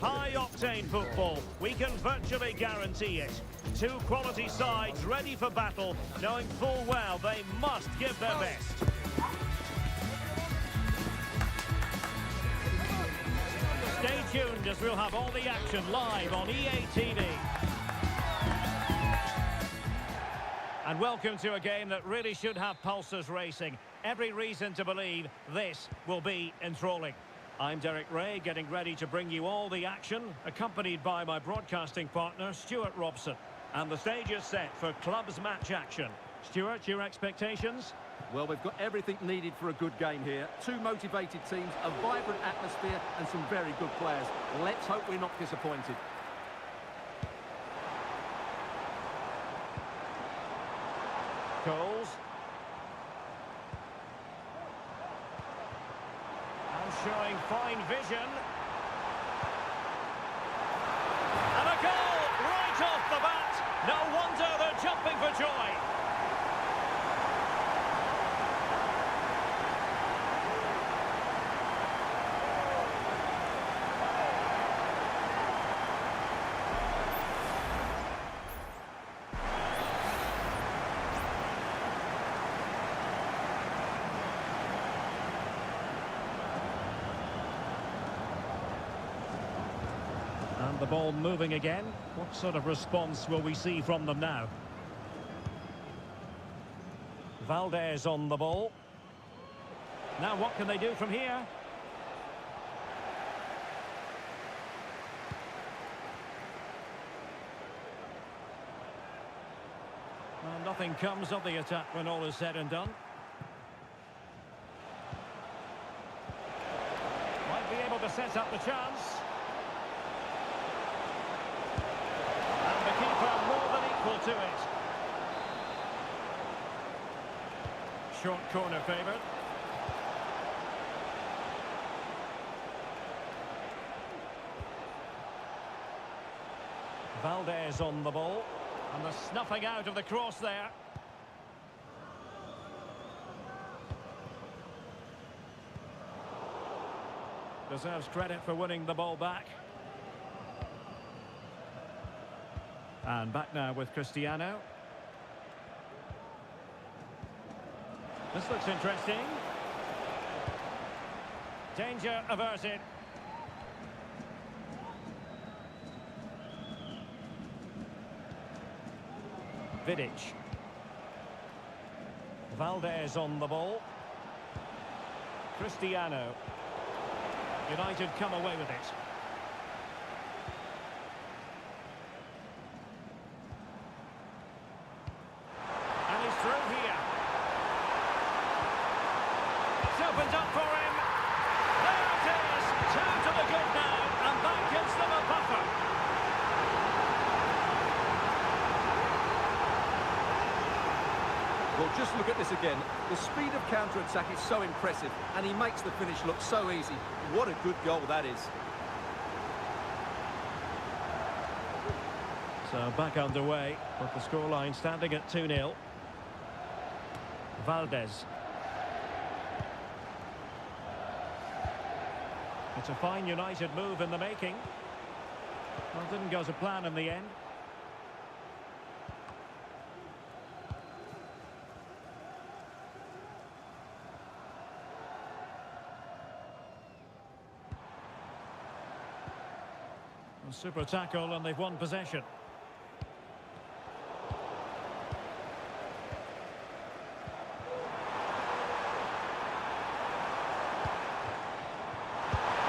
High-octane football, we can virtually guarantee it. Two quality sides ready for battle, knowing full well they must give their best. Stay tuned as we'll have all the action live on EA TV. And welcome to a game that really should have pulses racing. Every reason to believe this will be enthralling. I'm Derek Ray, getting ready to bring you all the action, accompanied by my broadcasting partner, Stuart Robson. And the stage is set for clubs match action. Stuart, your expectations? Well, we've got everything needed for a good game here. Two motivated teams, a vibrant atmosphere and some very good players. Let's hope we're not disappointed. showing fine vision. And a goal right off the bat. No wonder they're jumping for joy. And the ball moving again. What sort of response will we see from them now? Valdez on the ball. Now what can they do from here? Well, nothing comes of the attack when all is said and done. Might be able to set up the chance. More than equal to it. Short corner favoured. Valdez on the ball. And the snuffing out of the cross there. Deserves credit for winning the ball back. And back now with Cristiano. This looks interesting. Danger averted. Vidic. Valdez on the ball. Cristiano. United come away with it. Through here. It's opened up for him. There it is. Two to the good now, and that gives them a buffer. Well, just look at this again. The speed of counter-attack is so impressive, and he makes the finish look so easy. What a good goal that is. So back underway, with the scoreline standing at 2-0. Valdez. It's a fine United move in the making. Well, didn't go to plan in the end. A super tackle and they've won possession.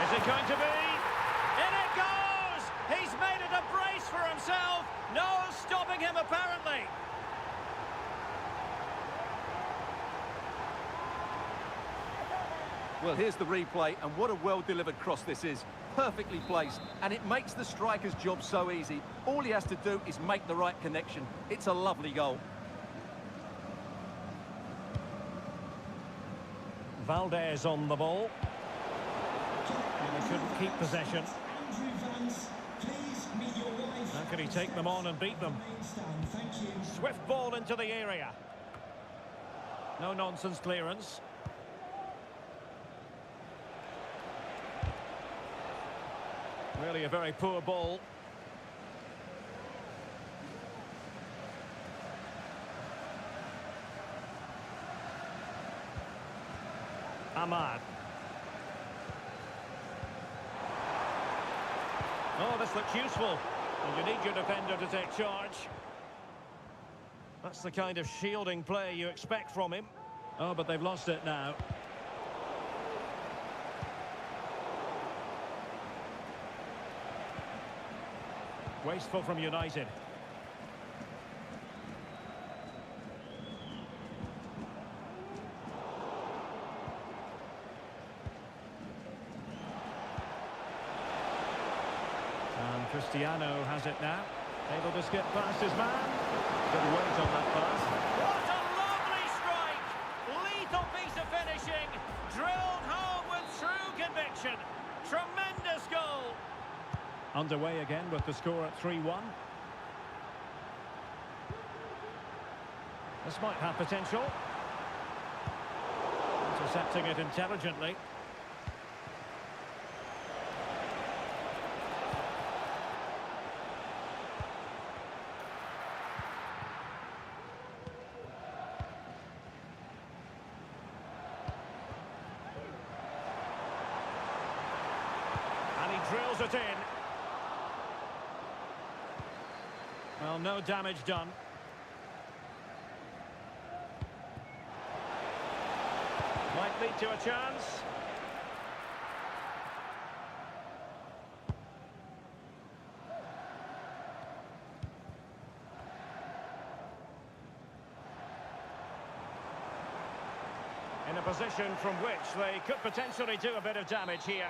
Is it going to be? In it goes! He's made it a brace for himself. No stopping him, apparently. Well, here's the replay, and what a well-delivered cross this is. Perfectly placed, and it makes the striker's job so easy. All he has to do is make the right connection. It's a lovely goal. Valdez on the ball. And he couldn't keep possession. How can he take them on and beat them? Swift ball into the area. No nonsense clearance. Really a very poor ball. Ahmad. Oh, this looks useful. And you need your defender to take charge. That's the kind of shielding play you expect from him. Oh, but they've lost it now. Wasteful from United. And Cristiano has it now. Able to skip past his man. Good weight on that pass. What a lovely strike! Lethal piece of finishing. Drilled home with true conviction. Underway again with the score at 3-1. This might have potential. Intercepting it intelligently. And he drills it in. Well, no damage done. Might lead to a chance. In a position from which they could potentially do a bit of damage here.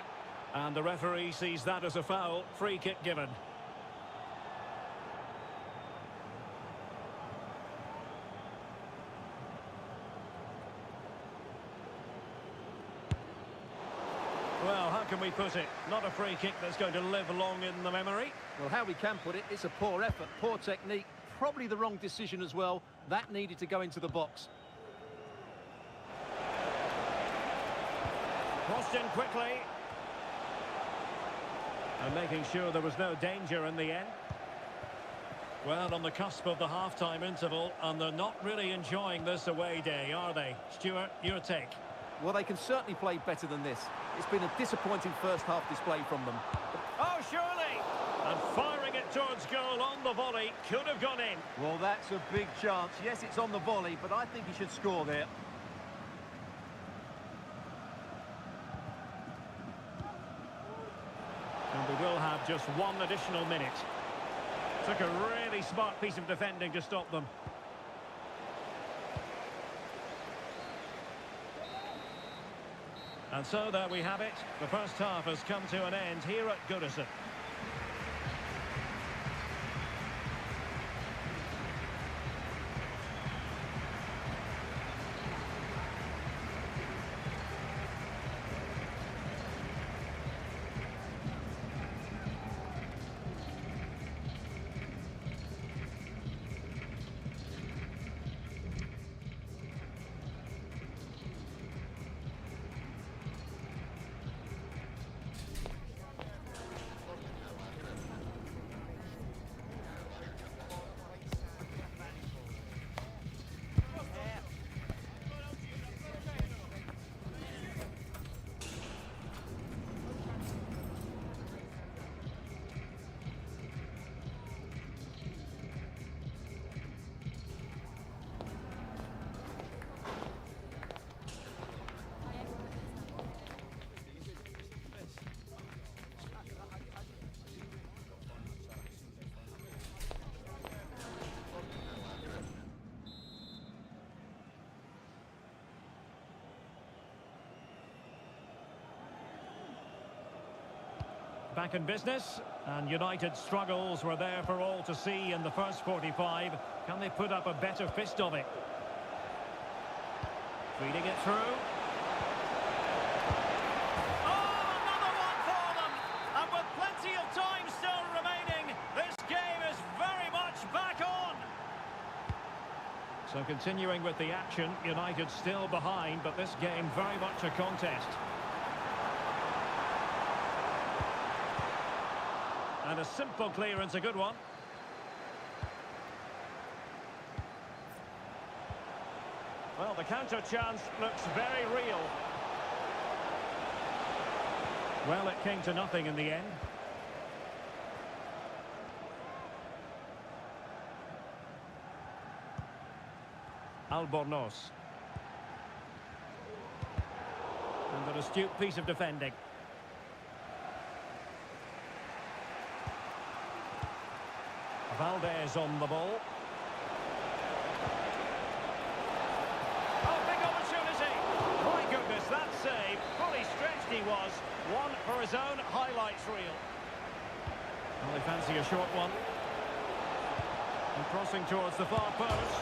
And the referee sees that as a foul. Free kick given. Well, how can we put it? Not a free kick that's going to live long in the memory. Well, how we can put it, it's a poor effort, poor technique, probably the wrong decision as well. That needed to go into the box. Crossed in quickly. And making sure there was no danger in the end. Well, on the cusp of the half-time interval, and they're not really enjoying this away day, are they? Stuart, your take. Well, they can certainly play better than this. It's been a disappointing first-half display from them. Oh, surely! And firing it towards goal on the volley, could have gone in. Well, that's a big chance. Yes, it's on the volley, but I think he should score there. And we will have just one additional minute. Took a really smart piece of defending to stop them. And so there we have it. The first half has come to an end here at Goodison. Back in business, and United's struggles were there for all to see in the first 45. Can they put up a better fist of it? Feeding it through. Oh, another one for them! And with plenty of time still remaining, this game is very much back on! So continuing with the action, United still behind, but this game very much a contest. And a simple clearance, a good one. Well, the counter chance looks very real. Well, it came to nothing in the end. Albornoz. And an astute piece of defending. Valdez on the ball. Oh, big opportunity! My goodness, that save. Fully stretched he was. One for his own highlights reel. Well, they fancy a short one. And crossing towards the far post.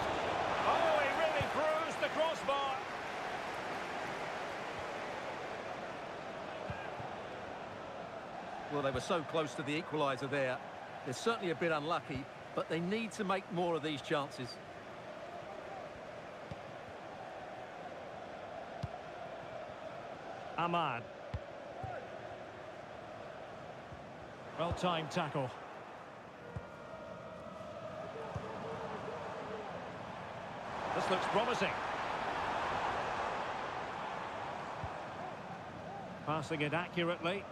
Oh, he really bruised the crossbar. Well, they were so close to the equaliser there. They're certainly a bit unlucky, but they need to make more of these chances. Ahmad. Well-timed tackle. This looks promising. Passing it accurately.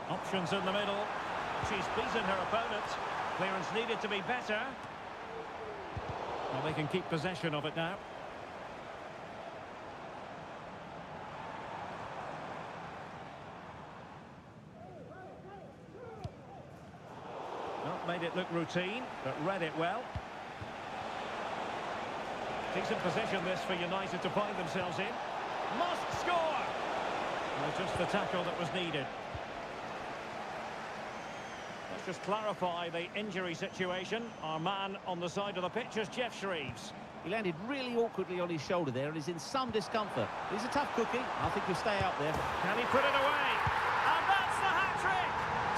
Options in the middle. She's beaten her opponent. Clearance needed to be better. Well, they can keep possession of it now. Not made it look routine, but read it well. Decent position this for United to find themselves in. Must score! Well, just the tackle that was needed. Let's just clarify the injury situation. Our man on the side of the pitch is Geoff Shreeves. He landed really awkwardly on his shoulder there and is in some discomfort. He's a tough cookie. I think he'll stay out there. Can he put it away? And that's the hat-trick!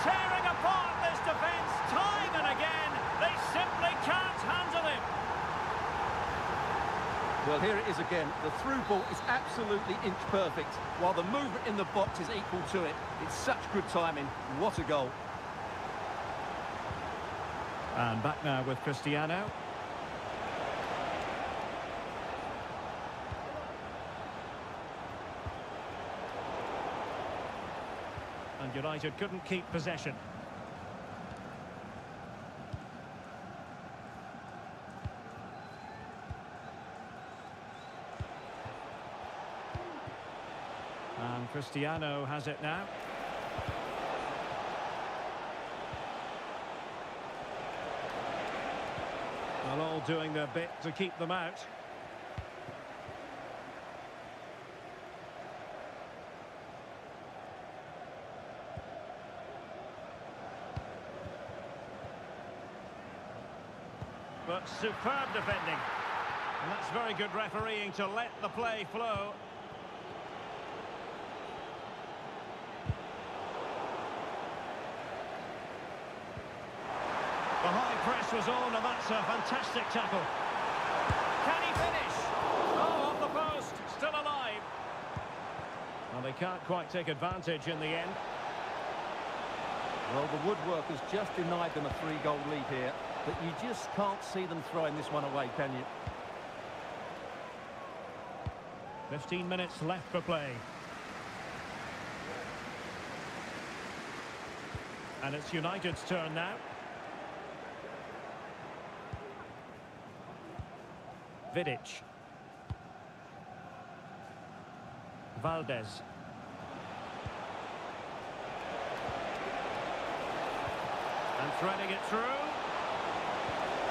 Tearing apart this defence time and again. They simply can't handle him. Well, here it is again. The through ball is absolutely inch perfect, while the movement in the box is equal to it. It's such good timing. What a goal. And back now with Cristiano. And United couldn't keep possession. And Cristiano has it now. Well, all doing their bit to keep them out. But superb defending. And that's very good refereeing to let the play flow. The high press was on, and that's a fantastic tackle. Can he finish? Oh, off the post, still alive. Well, they can't quite take advantage in the end. Well, the woodwork has just denied them a 3-goal lead here, but you just can't see them throwing this one away, can you? 15 minutes left for play. And it's United's turn now. Vidic. Valdez. And threading it through.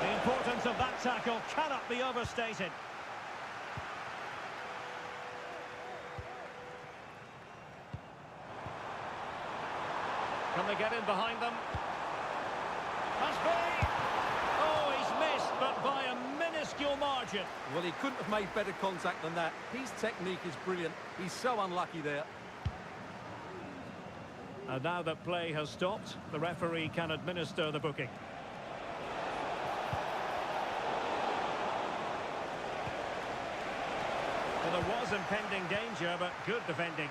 The importance of that tackle cannot be overstated. Can they get in behind them? Must be! Oh, he's missed, but by a minuscule margin. Well, he couldn't have made better contact than that. His technique is brilliant. He's so unlucky there. And now that play has stopped, the referee can administer the booking. Well, there was impending danger, but good defending.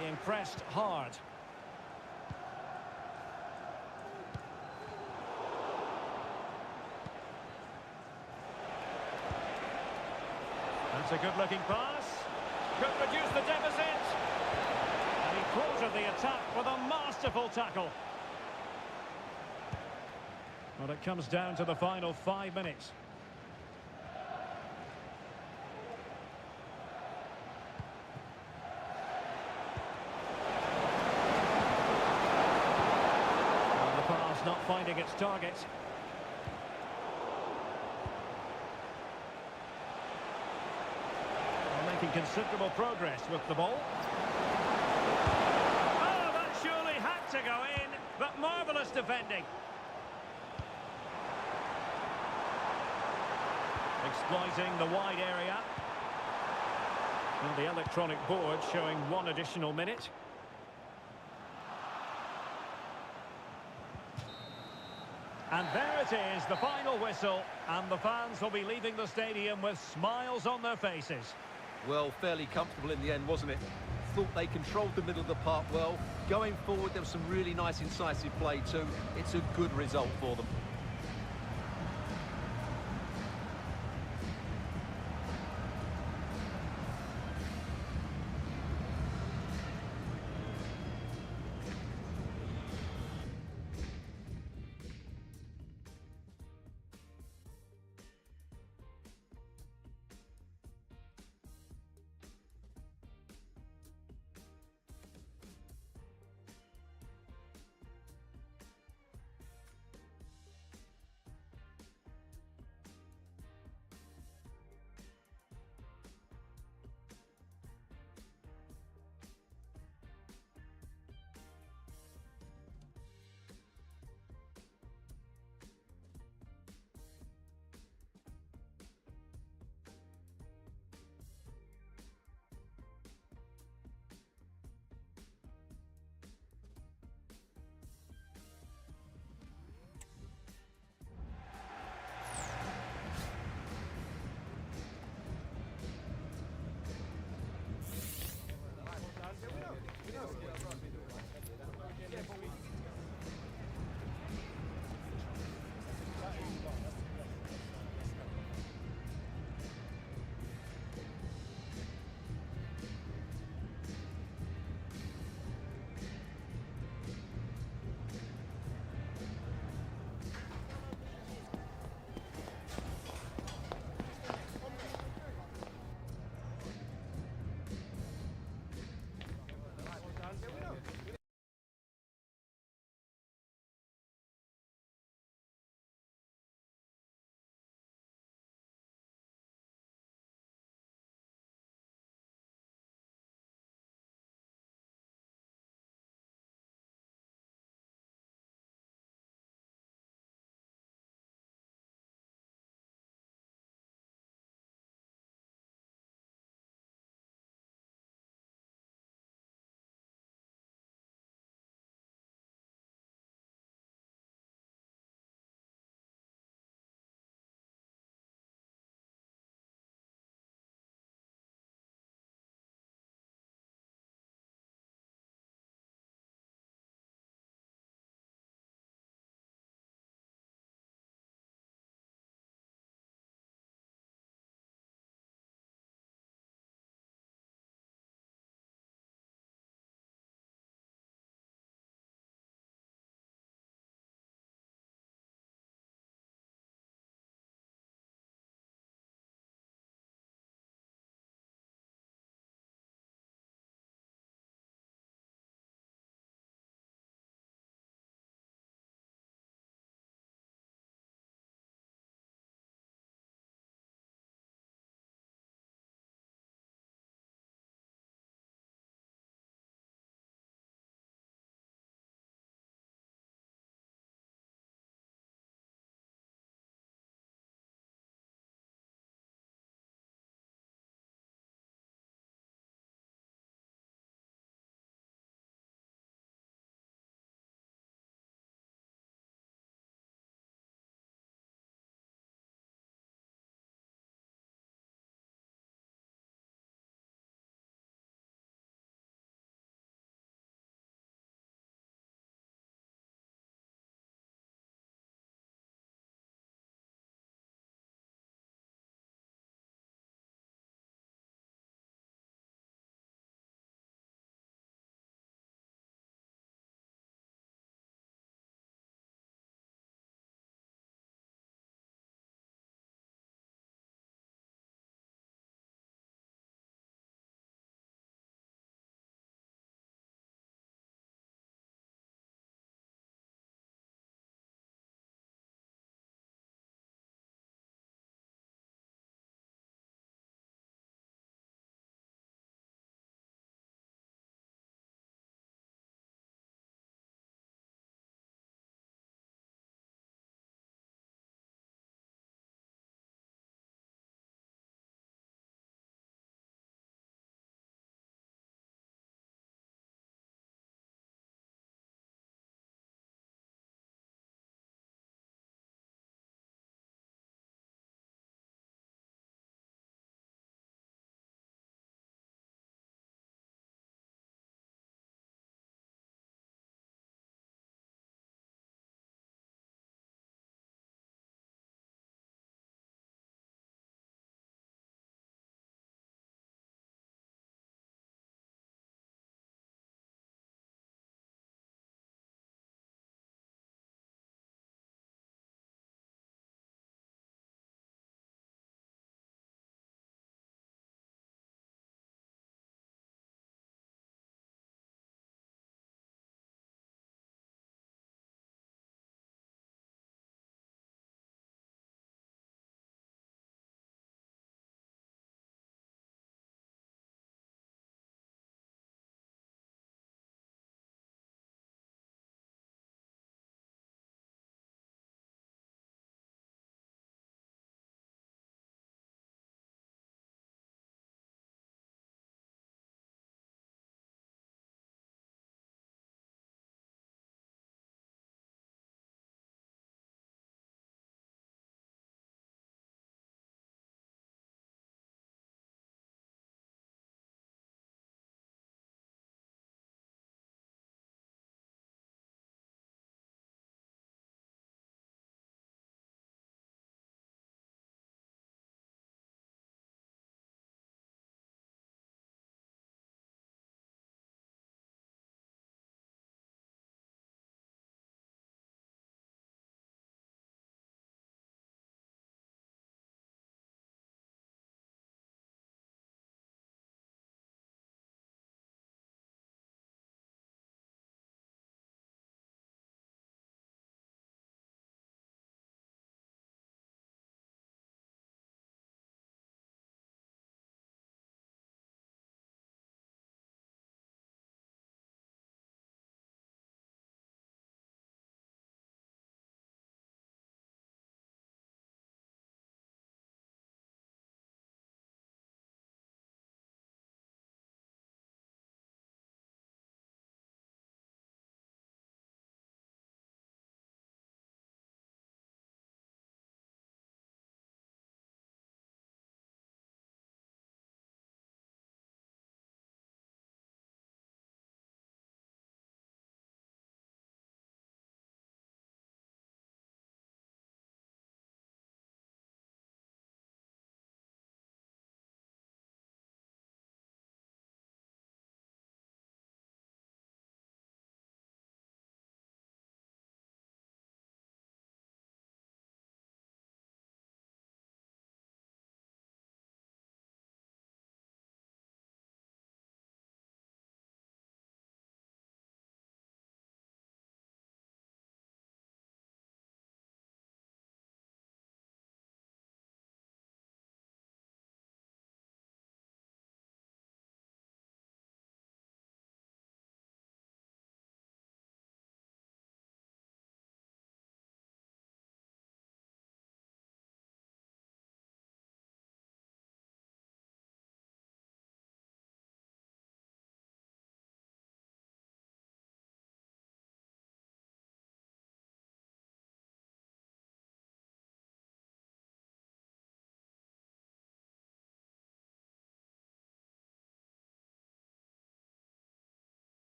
Being pressed hard. That's a good-looking pass. Could reduce the deficit. And he quoted the attack with a masterful tackle. Well, it comes down to the final 5 minutes. Well, the pass not finding its target. Making considerable progress with the ball. Oh, that surely had to go in, but marvellous defending. Exploiting the wide area. Well, the electronic board showing 1 additional minute. And there it is, the final whistle, and the fans will be leaving the stadium with smiles on their faces. Well, fairly comfortable in the end, wasn't it? Thought they controlled the middle of the park well. Going forward, there was some really nice incisive play too. It's a good result for them.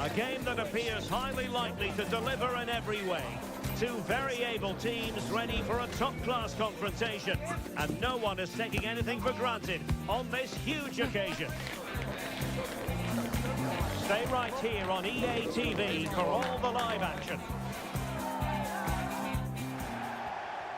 A game that appears highly likely to deliver in every way. Two very able teams ready for a top-class confrontation. And no one is taking anything for granted on this huge occasion. Stay right here on EA TV for all the live action.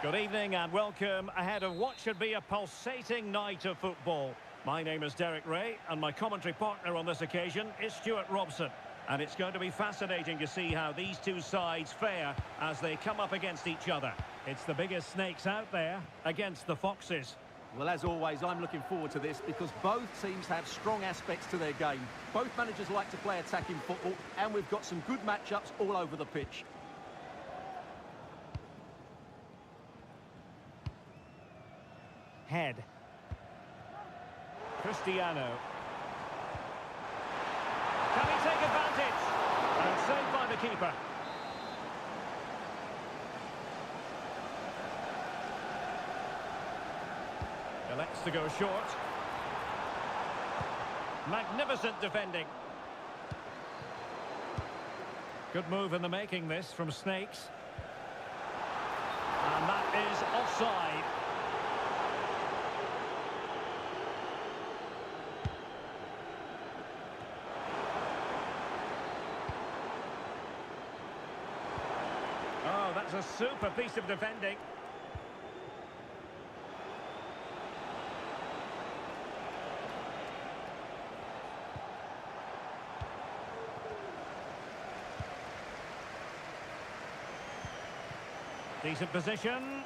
Good evening and welcome ahead of what should be a pulsating night of football. My name is Derek Ray and my commentary partner on this occasion is Stuart Robson. And it's going to be fascinating to see how these two sides fare as they come up against each other. It's the biggest snakes out there against the foxes. Well, as always, I'm looking forward to this because both teams have strong aspects to their game. Both managers like to play attacking football, and we've got some good matchups all over the pitch. Head. Cristiano. Can he take advantage? And saved by the keeper. Elects to go short. Magnificent defending. Good move in the making this from Snakes. And that is offside. Oh, that's a super piece of defending. Decent position.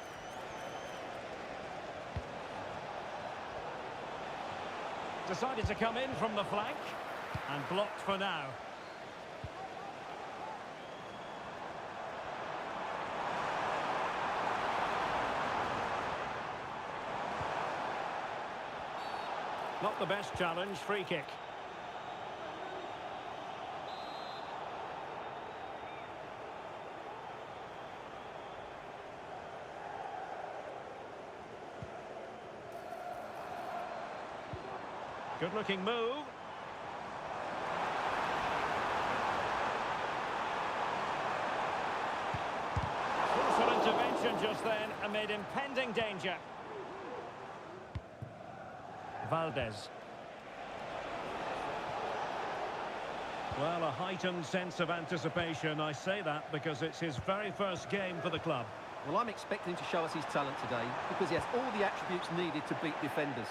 Decided to come in from the flank and blocked for now. Not the best challenge, free kick. Good-looking move. Crucial intervention just then amid impending danger. Valdez. Well, a heightened sense of anticipation. I say that because it's his very first game for the club. Well, I'm expecting to show us his talent today because he has all the attributes needed to beat defenders.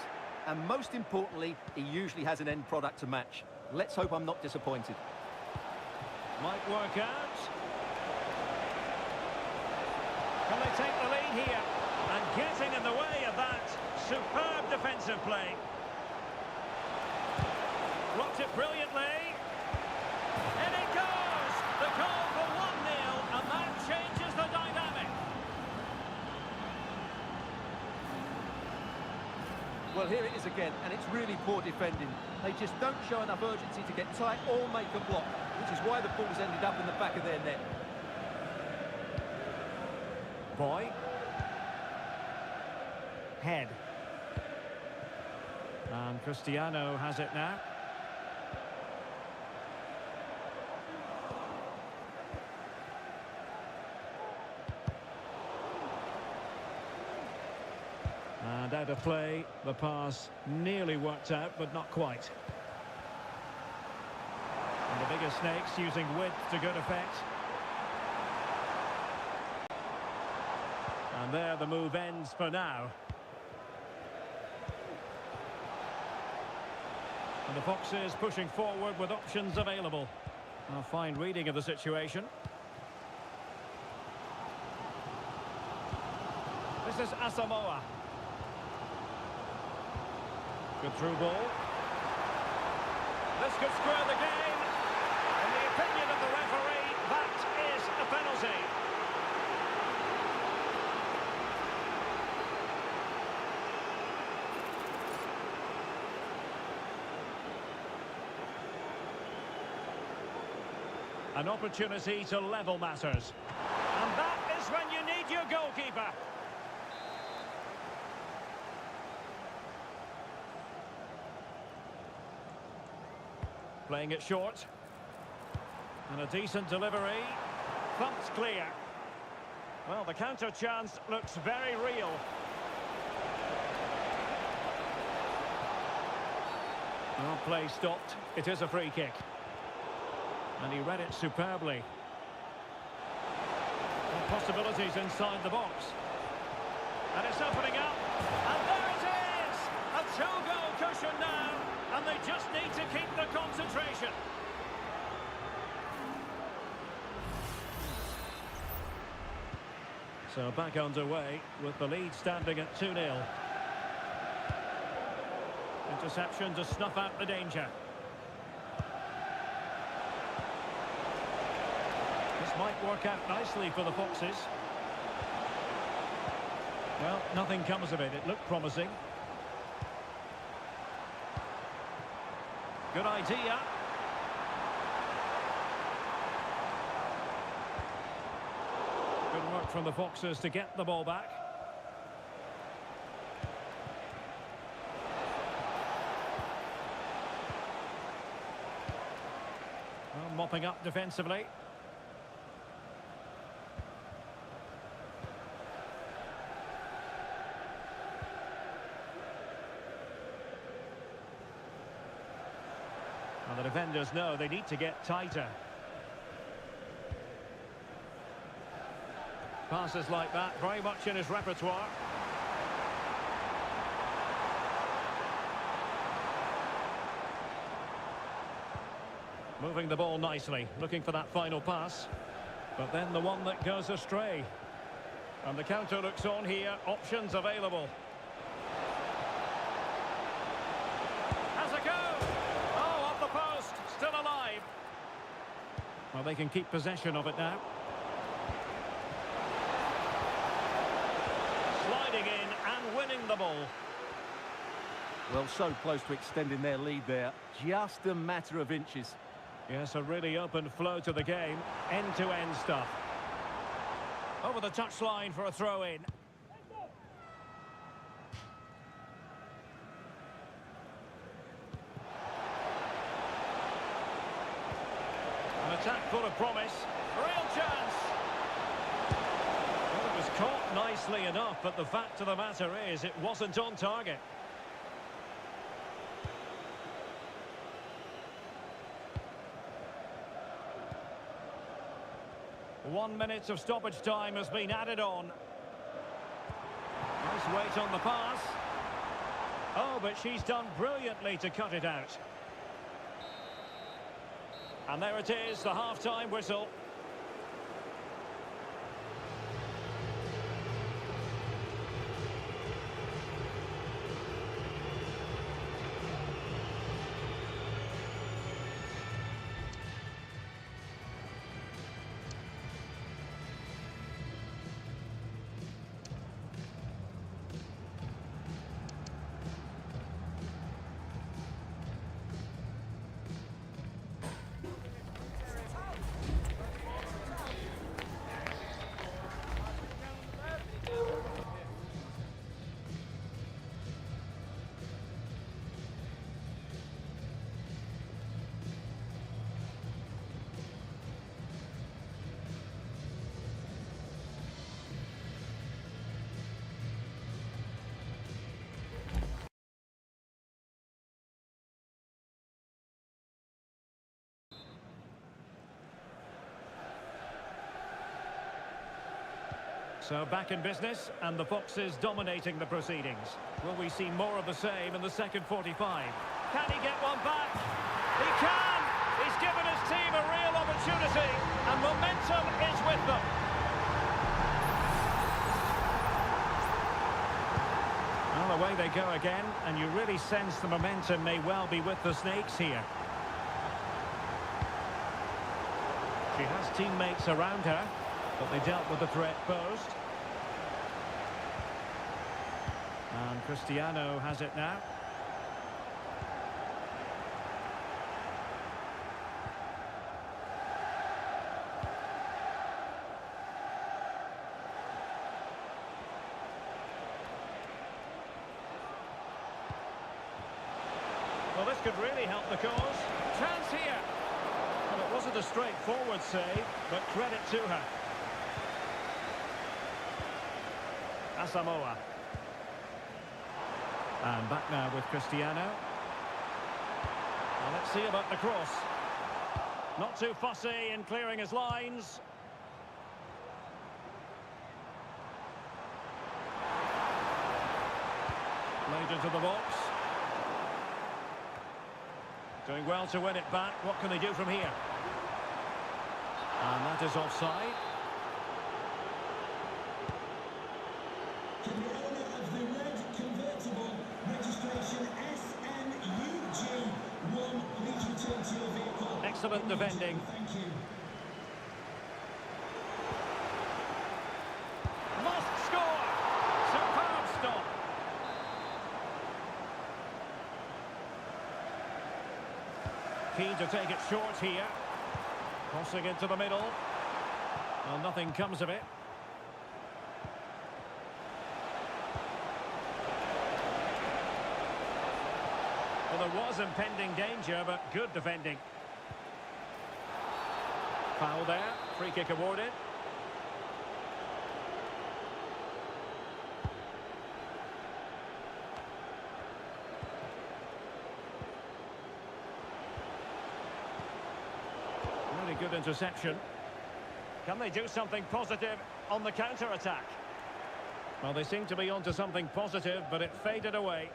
And most importantly, he usually has an end product to match. Let's hope I'm not disappointed. Might work out. Can they take the lead here? And getting in the way of that. Superb defensive play. Blocked it brilliantly. In it goes! The goal for 1-0, and that changes the dynamic. Well, here it is again, and it's really poor defending. They just don't show enough urgency to get tight or make a block, which is why the ball's ended up in the back of their net. Boy. Head. And Cristiano has it now. And out of play, the pass nearly worked out, but not quite. And the bigger Snakes using width to good effect. And there the move ends for now. And the Foxes pushing forward with options available. A fine reading of the situation. This is Asamoah. Good through ball. This could square the game. In the opinion of the referee, that is a penalty. An opportunity to level matters. And that is when you need your goalkeeper. Playing it short. And a decent delivery. Thumped clear. Well, the counter chance looks very real. Well, play stopped. It is a free kick. And he read it superbly. And possibilities inside the box. And it's opening up. And there it is! A two-goal cushion now. And they just need to keep the concentration. So back underway with the lead standing at 2-0. Interception to snuff out the danger. This might work out nicely for the Foxes. Well, nothing comes of it. It looked promising. Good idea. Good work from the Foxes to get the ball back. Well, mopping up defensively. And the defenders know they need to get tighter. Passes like that, very much in his repertoire. Moving the ball nicely, looking for that final pass. But then the one that goes astray. And the counter looks on here, options available. Has a go! Oh, off the post, still alive. Well, they can keep possession of it now. Sliding in and winning the ball. Well, so close to extending their lead there. Just a matter of inches. Yes, a really open flow to the game. End-to-end stuff. Over the touchline for a throw-in. An attack full of promise. Real chance. Well, it was caught nicely enough, but the fact of the matter is it wasn't on target. 1 minute of stoppage time has been added on. Nice weight on the pass. Oh, but she's done brilliantly to cut it out. And there it is, the half-time whistle. So back in business, and the Foxes dominating the proceedings. Will we see more of the same in the second 45? Can he get one back? He can! He's given his team a real opportunity, and momentum is with them. Well, away they go again, and you really sense the momentum may well be with the Snakes here. She has teammates around her, but they dealt with the threat posed. And Cristiano has it now. Well, this could really help the cause. Chance here. Well, it wasn't wasn't a straightforward save, but credit to her. Asamoah. And back now with Cristiano. Well, let's see about the cross. Not too fussy in clearing his lines. Played into the box. Doing well to win it back. What can they do from here? And that is offside. To the owner of the red convertible, registration SNUG1, please return to your vehicle. Excellent defending. Thank you. Must score! Superb stop. Keen to take it short here. Crossing into the middle. Well, nothing comes of it. Well, there was impending danger, but good defending. Foul there. Free kick awarded. Really good interception. Can they do something positive on the counter-attack? Well, they seem to be onto something positive, but it faded away.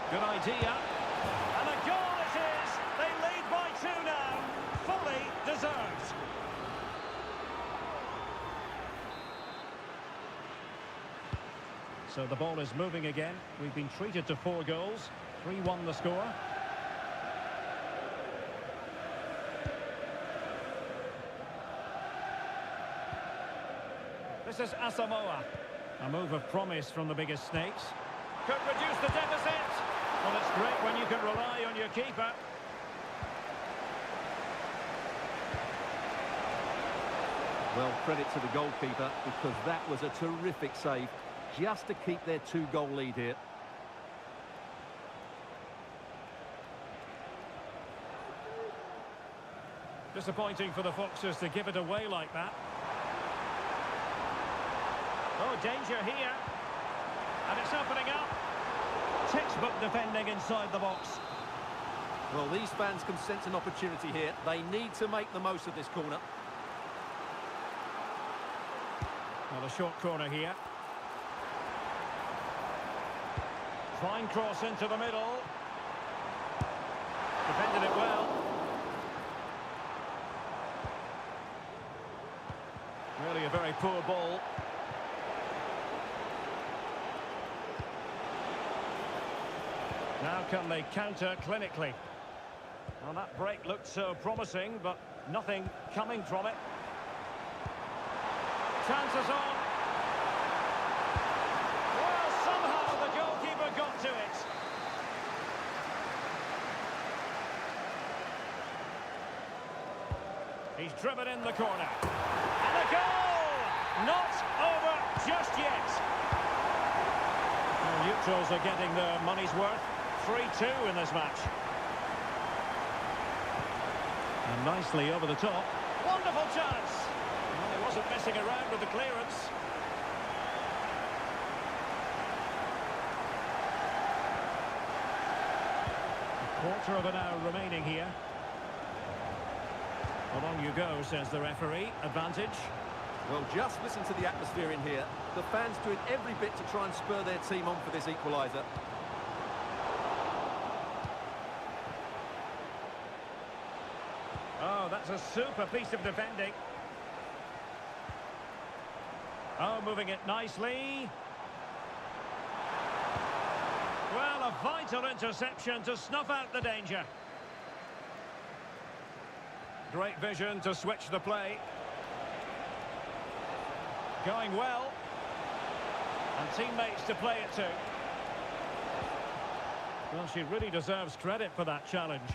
Good idea. And a goal it is! They lead by 2 now. Fully deserved. So the ball is moving again. We've been treated to 4 goals. 3-1 the score. This is Asamoah. A move of promise from the biggest snakes. Could reduce the deficit. Well, it's great when you can rely on your keeper. Well, credit to the goalkeeper, because that was a terrific save, just to keep their 2-goal lead here. Disappointing for the Foxes to give it away like that. Oh, danger here. And it's opening up. Textbook defending inside the box. Well, these fans can sense an opportunity here. They need to make the most of this corner. Well, a short corner here. Fine cross into the middle. Defended it well. Really a very poor ball. Now can they counter clinically? Well, that break looked so promising, but nothing coming from it. Chances on. Well, somehow the goalkeeper got to it. He's driven in the corner. And a goal! Not over just yet. Well, neutrals are getting their money's worth. 3-2 in this match. And nicely over the top. Wonderful chance. Well, he wasn't messing around with the clearance. A quarter of an hour remaining here. Along you go, says the referee. Advantage. Well, just listen to the atmosphere in here. The fans doing every bit to try and spur their team on for this equaliser. Oh, that's a super piece of defending. Oh, moving it nicely. Well, a vital interception to snuff out the danger. Great vision to switch the play. Going well. And teammates to play it to. Well, she really deserves credit for that challenge.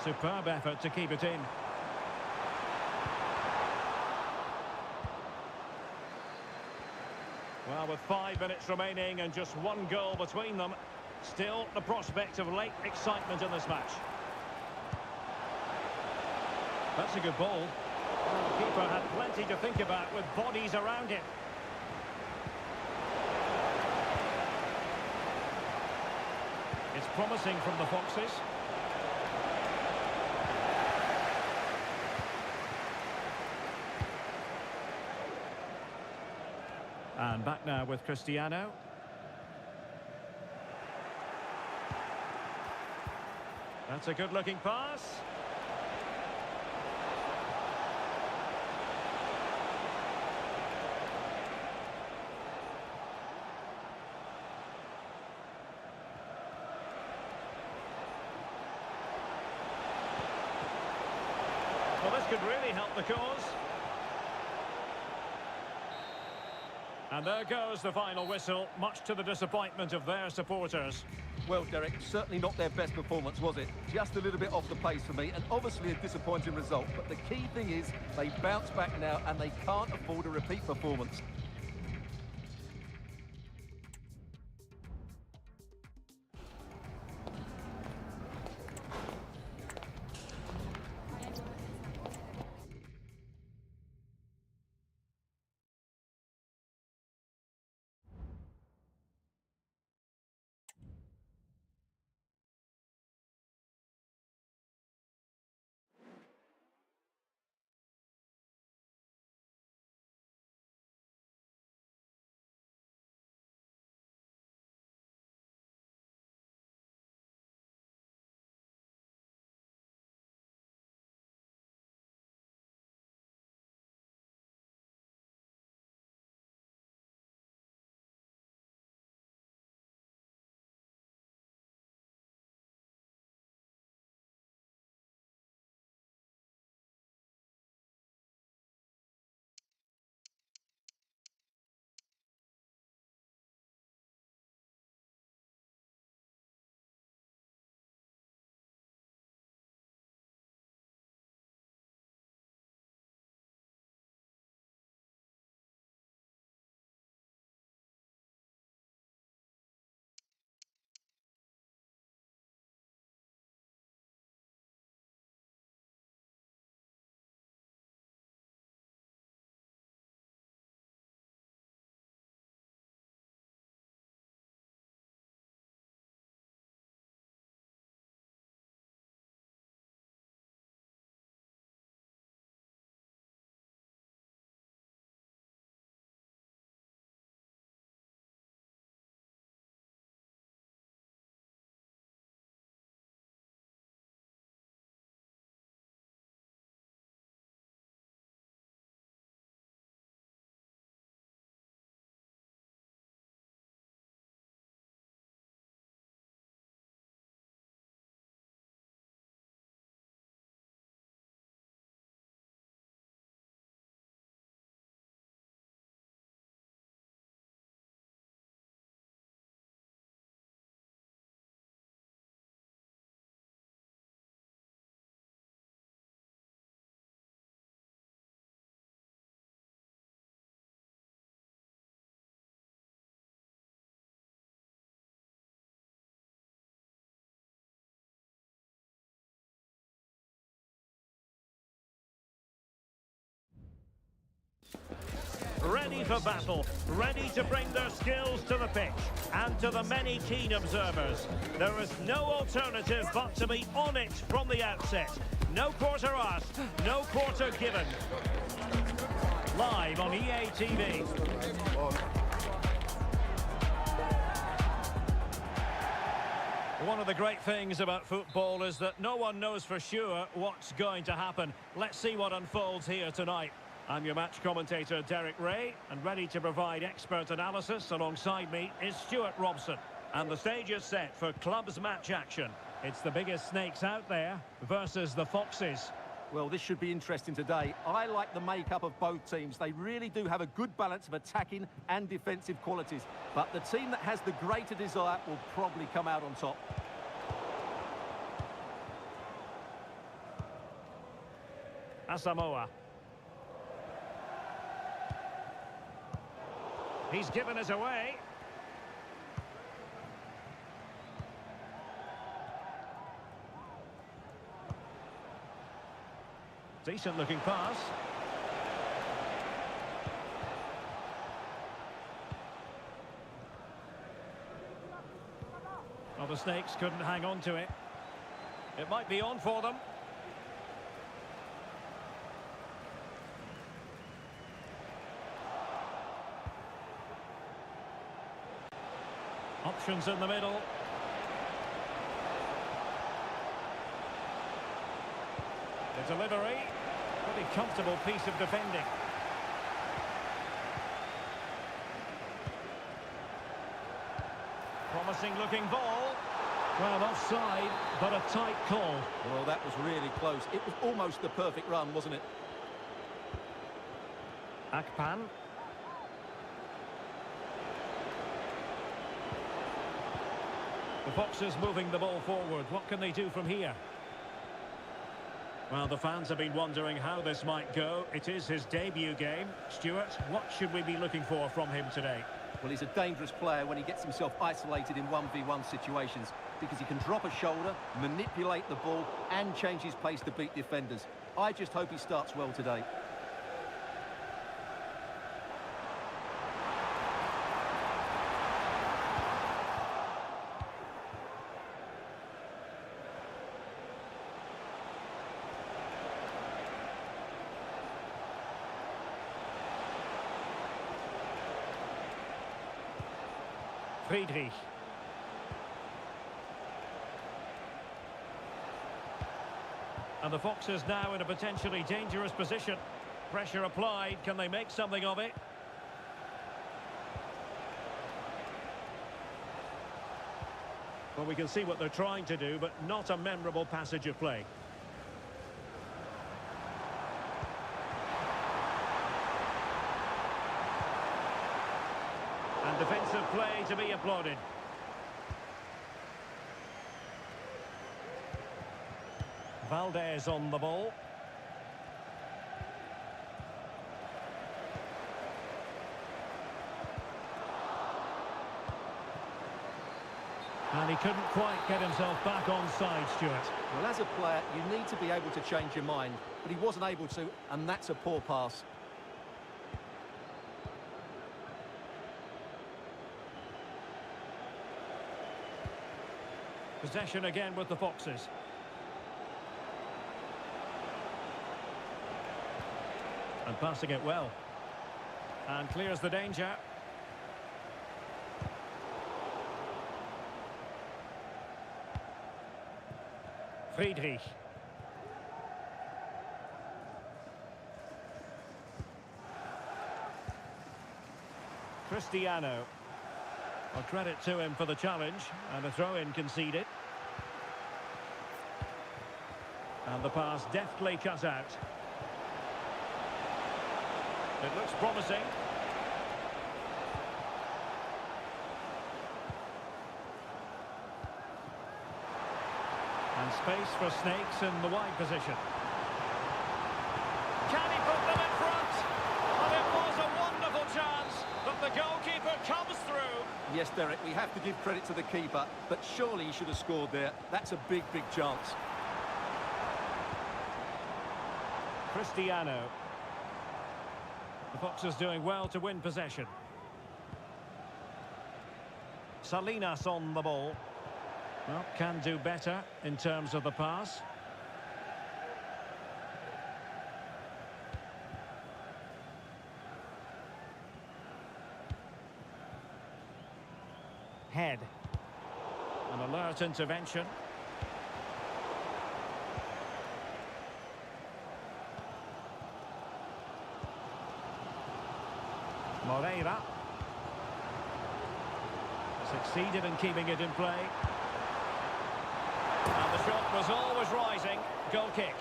Superb effort to keep it in. Well, with 5 minutes remaining and just one goal between them, still the prospect of late excitement in this match. That's a good ball. The keeper had plenty to think about with bodies around him. It's promising from the Foxes. And back now with Cristiano. That's a good-looking pass. Well, this could really help the cause. And there goes the final whistle, much to the disappointment of their supporters. Well, Derek, certainly not their best performance, was it? Just a little bit off the pace for me, and obviously a disappointing result. But the key thing is they bounce back now, and they can't afford a repeat performance. Ready for battle, ready to bring their skills to the pitch. And to the many keen observers, there is no alternative but to be on it from the outset. No quarter asked, no quarter given. Live on EA TV. One of the great things about football is that no one knows for sure what's going to happen. Let's see what unfolds here tonight. I'm your match commentator, Derek Ray, and ready to provide expert analysis alongside me is Stuart Robson. And the stage is set for clubs match action. It's the biggest snakes out there versus the Foxes. Well, this should be interesting today. I like the makeup of both teams. They really do have a good balance of attacking and defensive qualities. But the team that has the greater desire will probably come out on top. Asamoah. He's given us away. Decent looking pass. Well, the Snakes couldn't hang on to it. It might be on for them. Options in the middle. The delivery. Pretty comfortable piece of defending. Promising looking ball. Well, offside, but a tight call. Well, that was really close. It was almost the perfect run, wasn't it? Akpan. The Foxes moving the ball forward. What can they do from here? Well, the fans have been wondering how this might go. It is his debut game. Stuart, what should we be looking for from him today? Well, he's a dangerous player when he gets himself isolated in 1v1 situations because he can drop a shoulder, manipulate the ball and change his pace to beat defenders. I just hope he starts well today. Friedrich. And the Foxes now in a potentially dangerous position. Pressure applied. Can they make something of it? Well, we can see what they're trying to do, but not a memorable passage of play. And defensive play to be applauded. Valdez on the ball. And he couldn't quite get himself back on side, Stuart. Well, as a player, you need to be able to change your mind, but he wasn't able to, and that's a poor pass. Possession again with the Foxes. And passing it well. And clears the danger. Friedrich. Cristiano. Well, credit to him for the challenge, and a throw-in conceded. And the pass deftly cut out. It looks promising. And space for Snakes in the wide position. Can he put them in front? And it was a wonderful chance, but the goalkeeper comes through. Yes, Derek, we have to give credit to the keeper, but surely he should have scored there. That's a big, big chance. Cristiano. The Foxes doing well to win possession. Salinas on the ball. Well, can do better in terms of the pass. Head. An alert intervention. Moreira. Succeeded in keeping it in play. And the shot was always rising. Goal kick.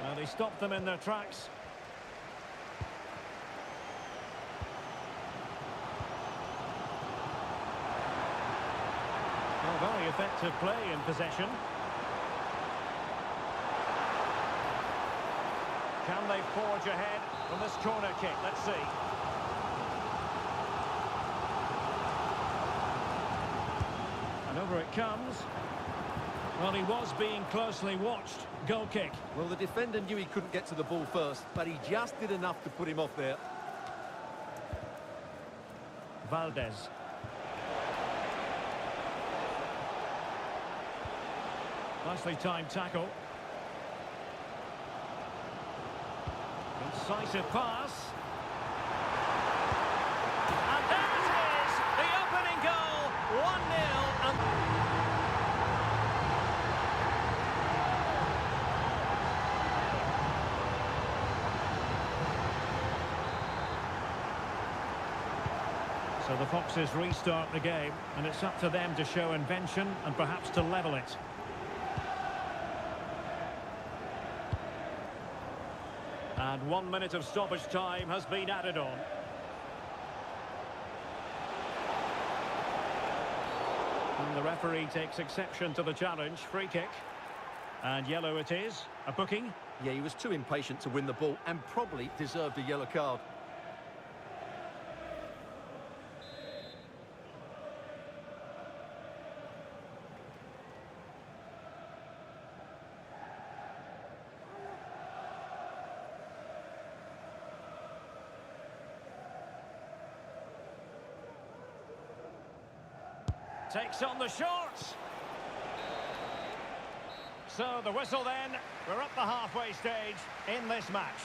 Well, he stopped them in their tracks. Well, very effective play in possession. Can they forge ahead from this corner kick? Let's see. And over it comes. Well, he was being closely watched. Goal kick. Well, the defender knew he couldn't get to the ball first, but he just did enough to put him off there. Valdez. Nicely timed tackle. Incisive pass. And there it is! The opening goal! 1-0 and... So the Foxes restart the game, and it's up to them to show invention and perhaps to level it. And 1 minute of stoppage time has been added on. And the referee takes exception to the challenge. Free kick. And yellow it is. A booking. Yeah, he was too impatient to win the ball and probably deserved a yellow card. Takes on the short. So the whistle then. We're up the halfway stage in this match.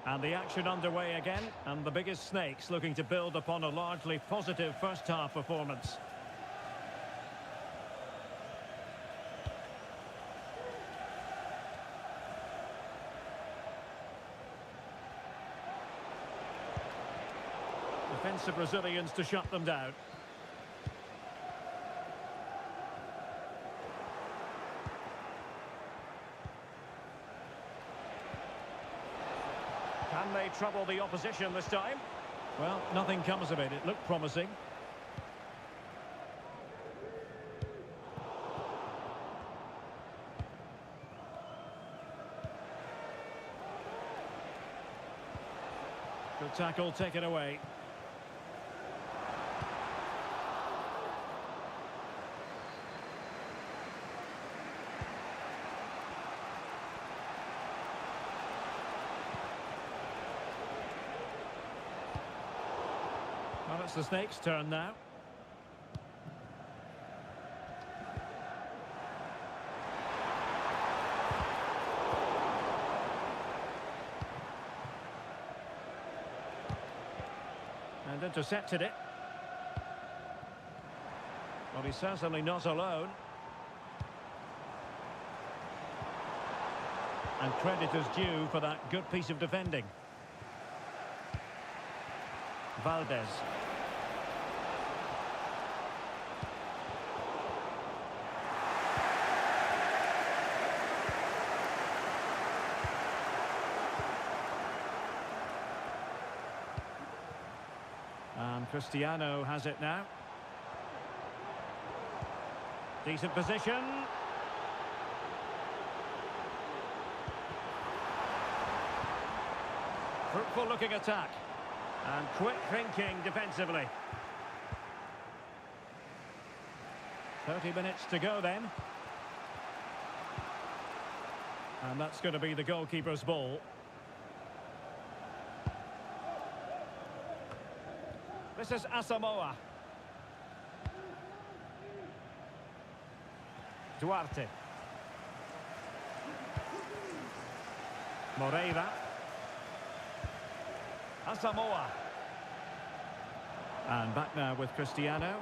And the action underway again, and the biggest snakes looking to build upon a largely positive first-half performance. Defensive Brazilians to shut them down. Can they trouble the opposition this time? Well, nothing comes of it. It looked promising. Good tackle taken away. Well, it's the Snakes' turn now. And intercepted it. Well, he's certainly not alone. And credit is due for that good piece of defending. Valdez. And Cristiano has it now. Decent position. Fruitful looking attack. And quick thinking defensively. 30 minutes to go then. And that's going to be the goalkeeper's ball. This is Asamoah. Duarte. Moreira. Asamoah. And back now with Cristiano.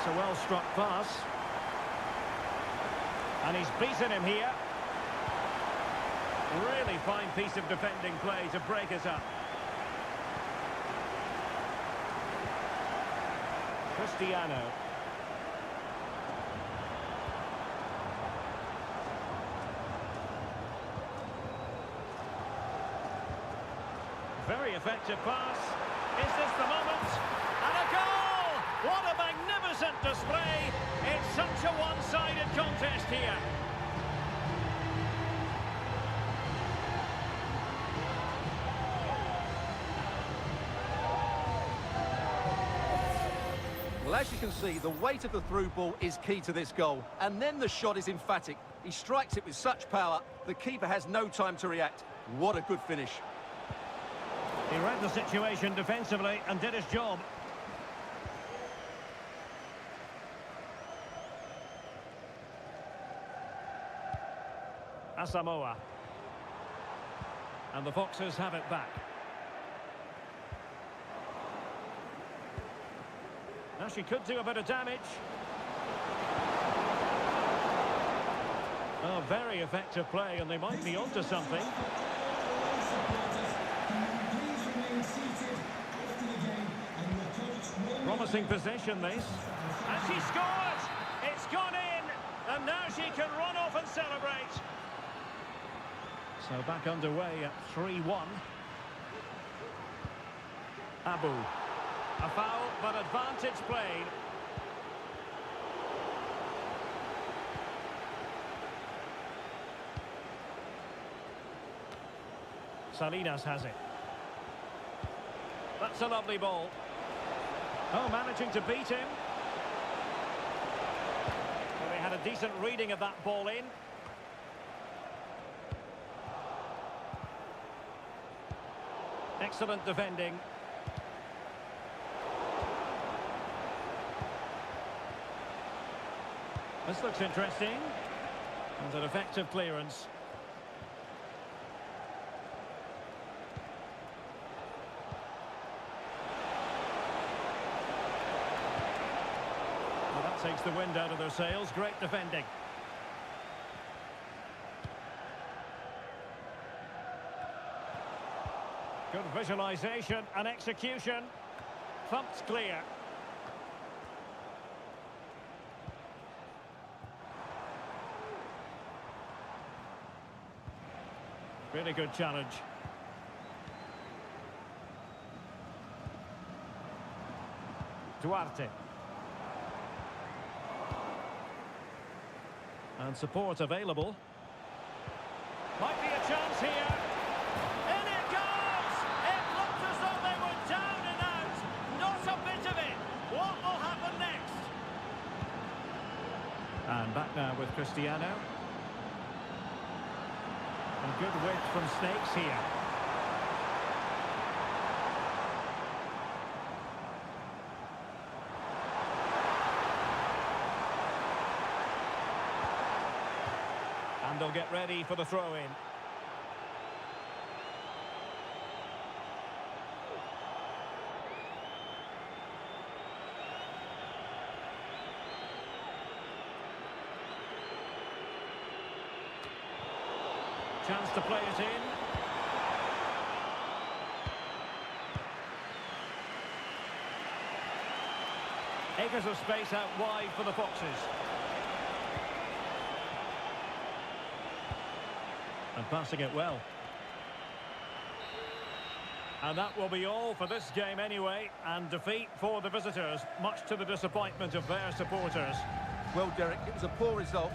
A well-struck pass. And he's beaten him here. Really fine piece of defending play to break us up. Cristiano. Very effective pass. Is this the moment? And a goal! What a magnificent display! It's such a one-sided contest here. Well, as you can see, the weight of the through ball is key to this goal. And then the shot is emphatic. He strikes it with such power, the keeper has no time to react. What a good finish. He read the situation defensively and did his job. Asamoah. And the Foxes have it back. Now she could do a bit of damage. Oh, very effective play, and they might be onto something. Promising possession, this. And she scores! It's gone in! And now she can run off and celebrate. So back underway at 3-1. Abu. A foul, but advantage played. Salinas has it. That's a lovely ball. Oh, managing to beat him. Well, they had a decent reading of that ball in. Excellent defending. This looks interesting. And an effective clearance. Well, that takes the wind out of their sails. Great defending. Good visualisation and execution. Thumped clear. Really good challenge. Duarte. And support available. Might be a chance here. In it goes! It looked as though they were down and out. Not a bit of it. What will happen next? And back now with Cristiano. And good width from Snakes here. And they'll get ready for the throw-in. Chance to play it in. Acres of space out wide for the Foxes. And passing it well. And that will be all for this game anyway. And defeat for the visitors, much to the disappointment of their supporters. Well, Derek, it was a poor result.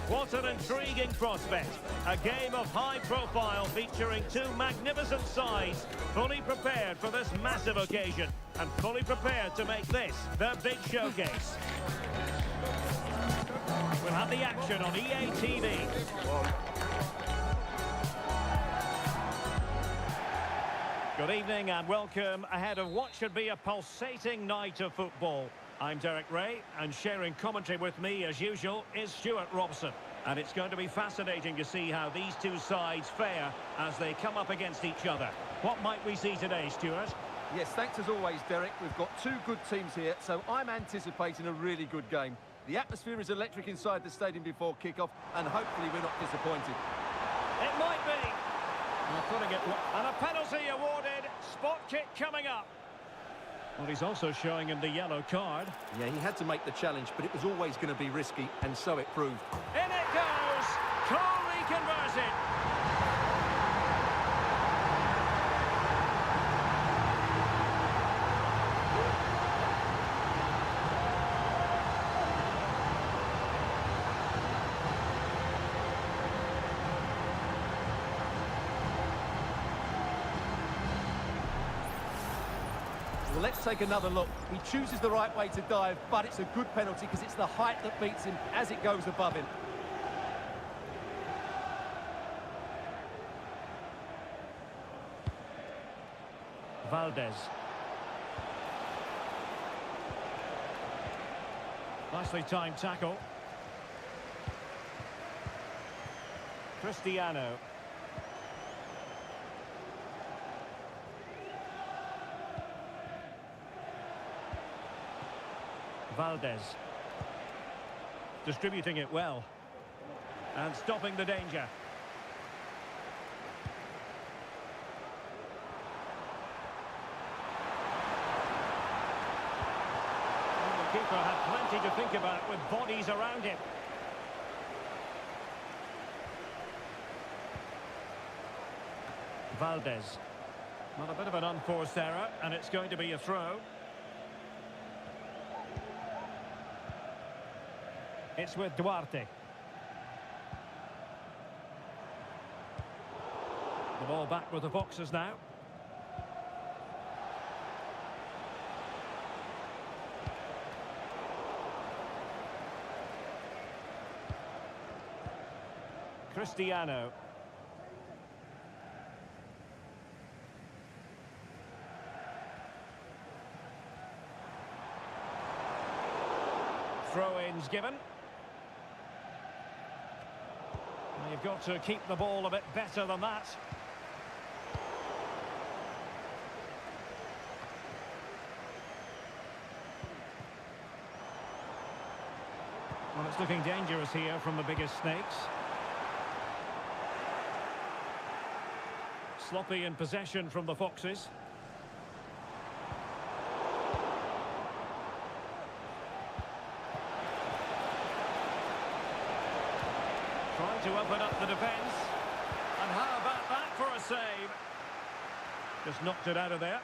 What an intriguing prospect. A game of high profile featuring two magnificent sides, fully prepared for this massive occasion and fully prepared to make this their big showcase. We'll have the action on EA TV. Good evening and welcome ahead of what should be a pulsating night of football. I'm Derek Ray, and sharing commentary with me, as usual, is Stuart Robson. And it's going to be fascinating to see how these two sides fare as they come up against each other. What might we see today, Stuart? Yes, thanks as always, Derek. We've got two good teams here, so I'm anticipating a really good game. The atmosphere is electric inside the stadium before kick-off, and hopefully we're not disappointed. It might be. Putting it... And a penalty awarded. Spot kick coming up. Well, he's also showing him the yellow card. Yeah, he had to make the challenge, but it was always going to be risky, and so it proved. In it goes. Calmly converted. Well, let's take another look. He chooses the right way to dive, but it's a good penalty because it's the height that beats him as it goes above him. Valdez. Nicely timed tackle. Cristiano. Valdez. Distributing it well. And stopping the danger. The keeper had plenty to think about with bodies around him. Valdez. Well, a bit of an unforced error, and it's going to be a throw. It's with Duarte. The ball back with the Foxes now. Cristiano. Throw-ins given. You've got to keep the ball a bit better than that. Well, it's looking dangerous here from the biggest snakes. Sloppy in possession from the Foxes. Trying to open up the defence. And how about that for a save? Just knocked it out of there.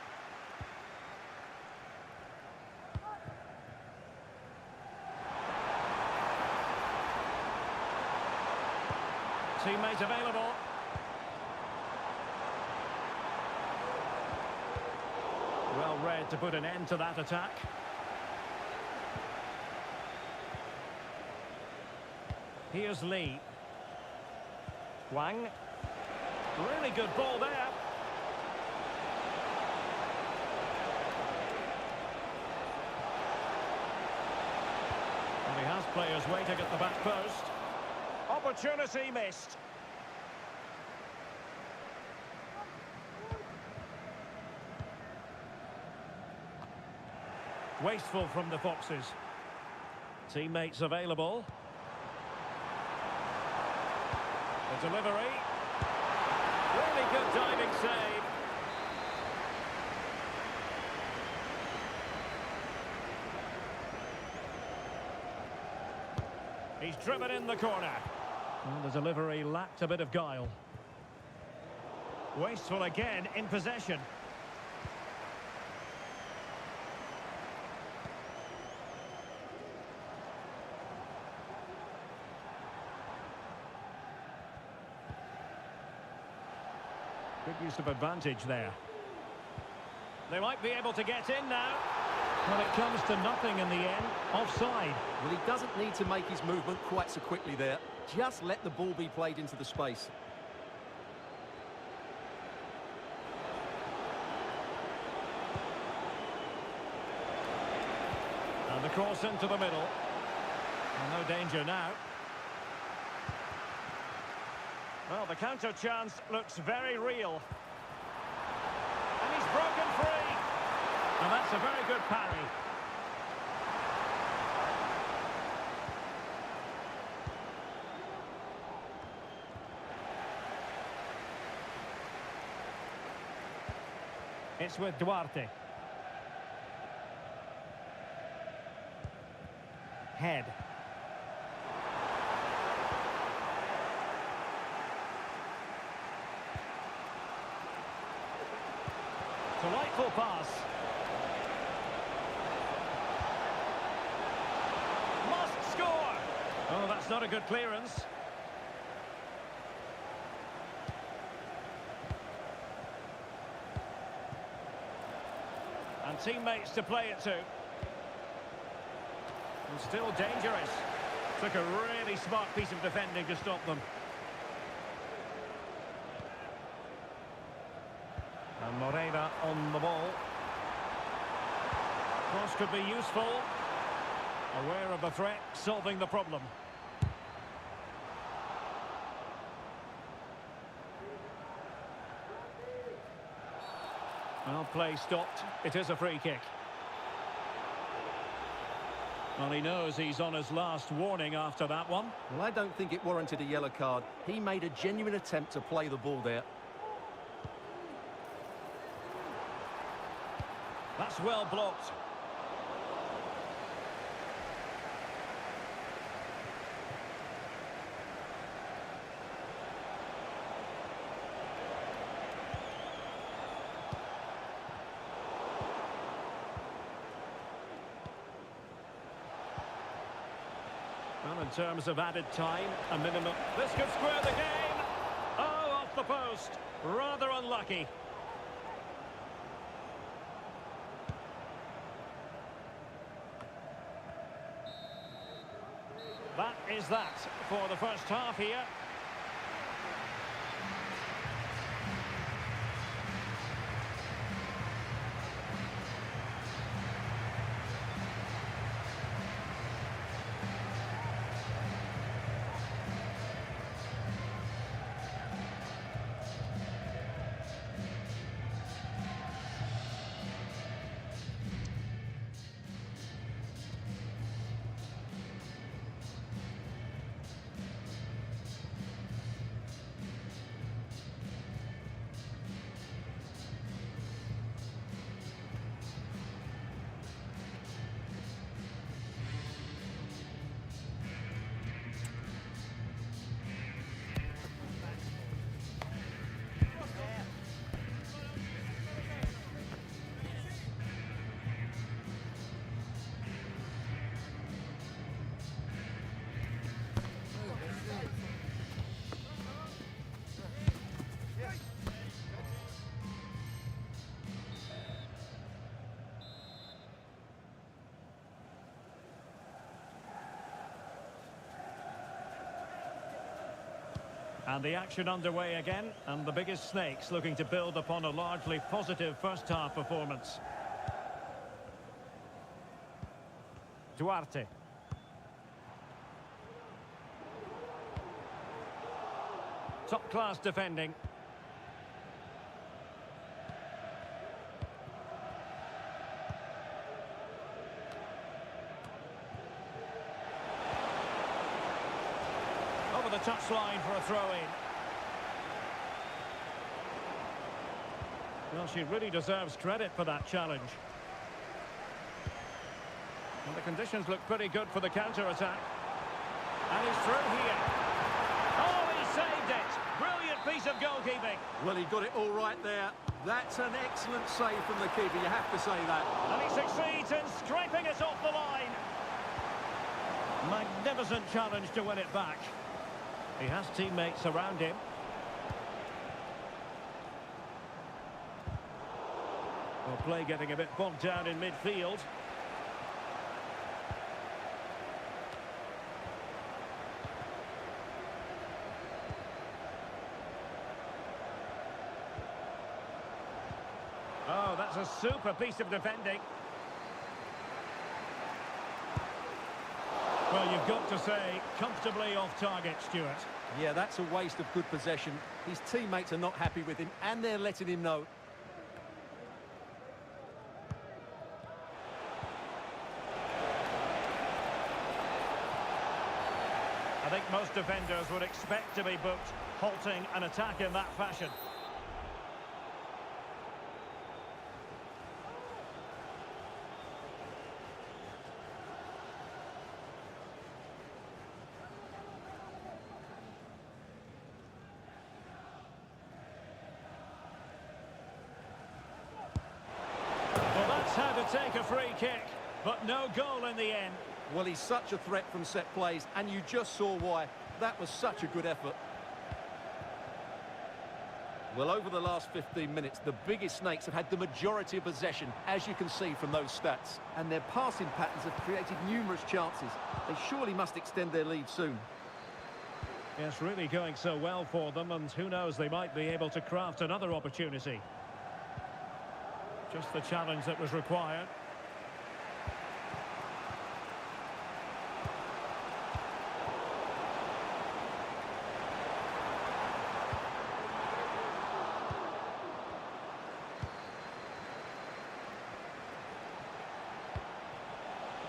Teammate available. Well read to put an end to that attack. Here's Lee. Wang. Really good ball there. And he has players waiting at the back post. Opportunity missed. Wasteful from the Foxes. Teammates available. The delivery. Really good diving save. He's driven in the corner. Well, the delivery lacked a bit of guile. Wasteful again in possession. Good use of advantage there. They might be able to get in now. Well, it comes to nothing in the end. Offside. Well, he doesn't need to make his movement quite so quickly there. Just let the ball be played into the space. And the cross into the middle. And no danger now. Well, the counter chance looks very real. And he's broken free. And that's a very good parry. It's with Duarte. Head. Delightful pass. Must score! Oh, that's not a good clearance. And teammates to play it to. And still dangerous. Took a really smart piece of defending to stop them. And Moreira on the ball. Cross could be useful. Aware of the threat, solving the problem. Well, play stopped. It is a free kick. Well, he knows he's on his last warning after that one. Well, I don't think it warranted a yellow card. He made a genuine attempt to play the ball there. That's well blocked. Well, in terms of added time, a minimum. This could square the game. Oh, off the post. Rather unlucky. That is that for the first half here. And the action underway again, and the biggest snakes looking to build upon a largely positive first-half performance. Duarte. Top-class defending. Over the touchline for a throw-in. Well, she really deserves credit for that challenge. And the conditions look pretty good for the counter-attack. And he's through here. Oh, he saved it! Brilliant piece of goalkeeping. Well, he got it all right there. That's an excellent save from the keeper, you have to say that. And he succeeds in scraping it off the line. Magnificent challenge to win it back. He has teammates around him. Well, play getting a bit bogged down in midfield. Oh, that's a super piece of defending. Well, you've got to say, comfortably off target, Stuart. Yeah, that's a waste of good possession. His teammates are not happy with him, and they're letting him know. I think most defenders would expect to be booked, halting an attack in that fashion. how to take a free kick, but no goal in the end. Well, he's such a threat from set plays, and you just saw why. That was such a good effort. Well, over the last 15 minutes, the biggest snakes have had the majority of possession, as you can see from those stats. And their passing patterns have created numerous chances. They surely must extend their lead soon. Yes, really going so well for them, and who knows, they might be able to craft another opportunity. Just the challenge that was required.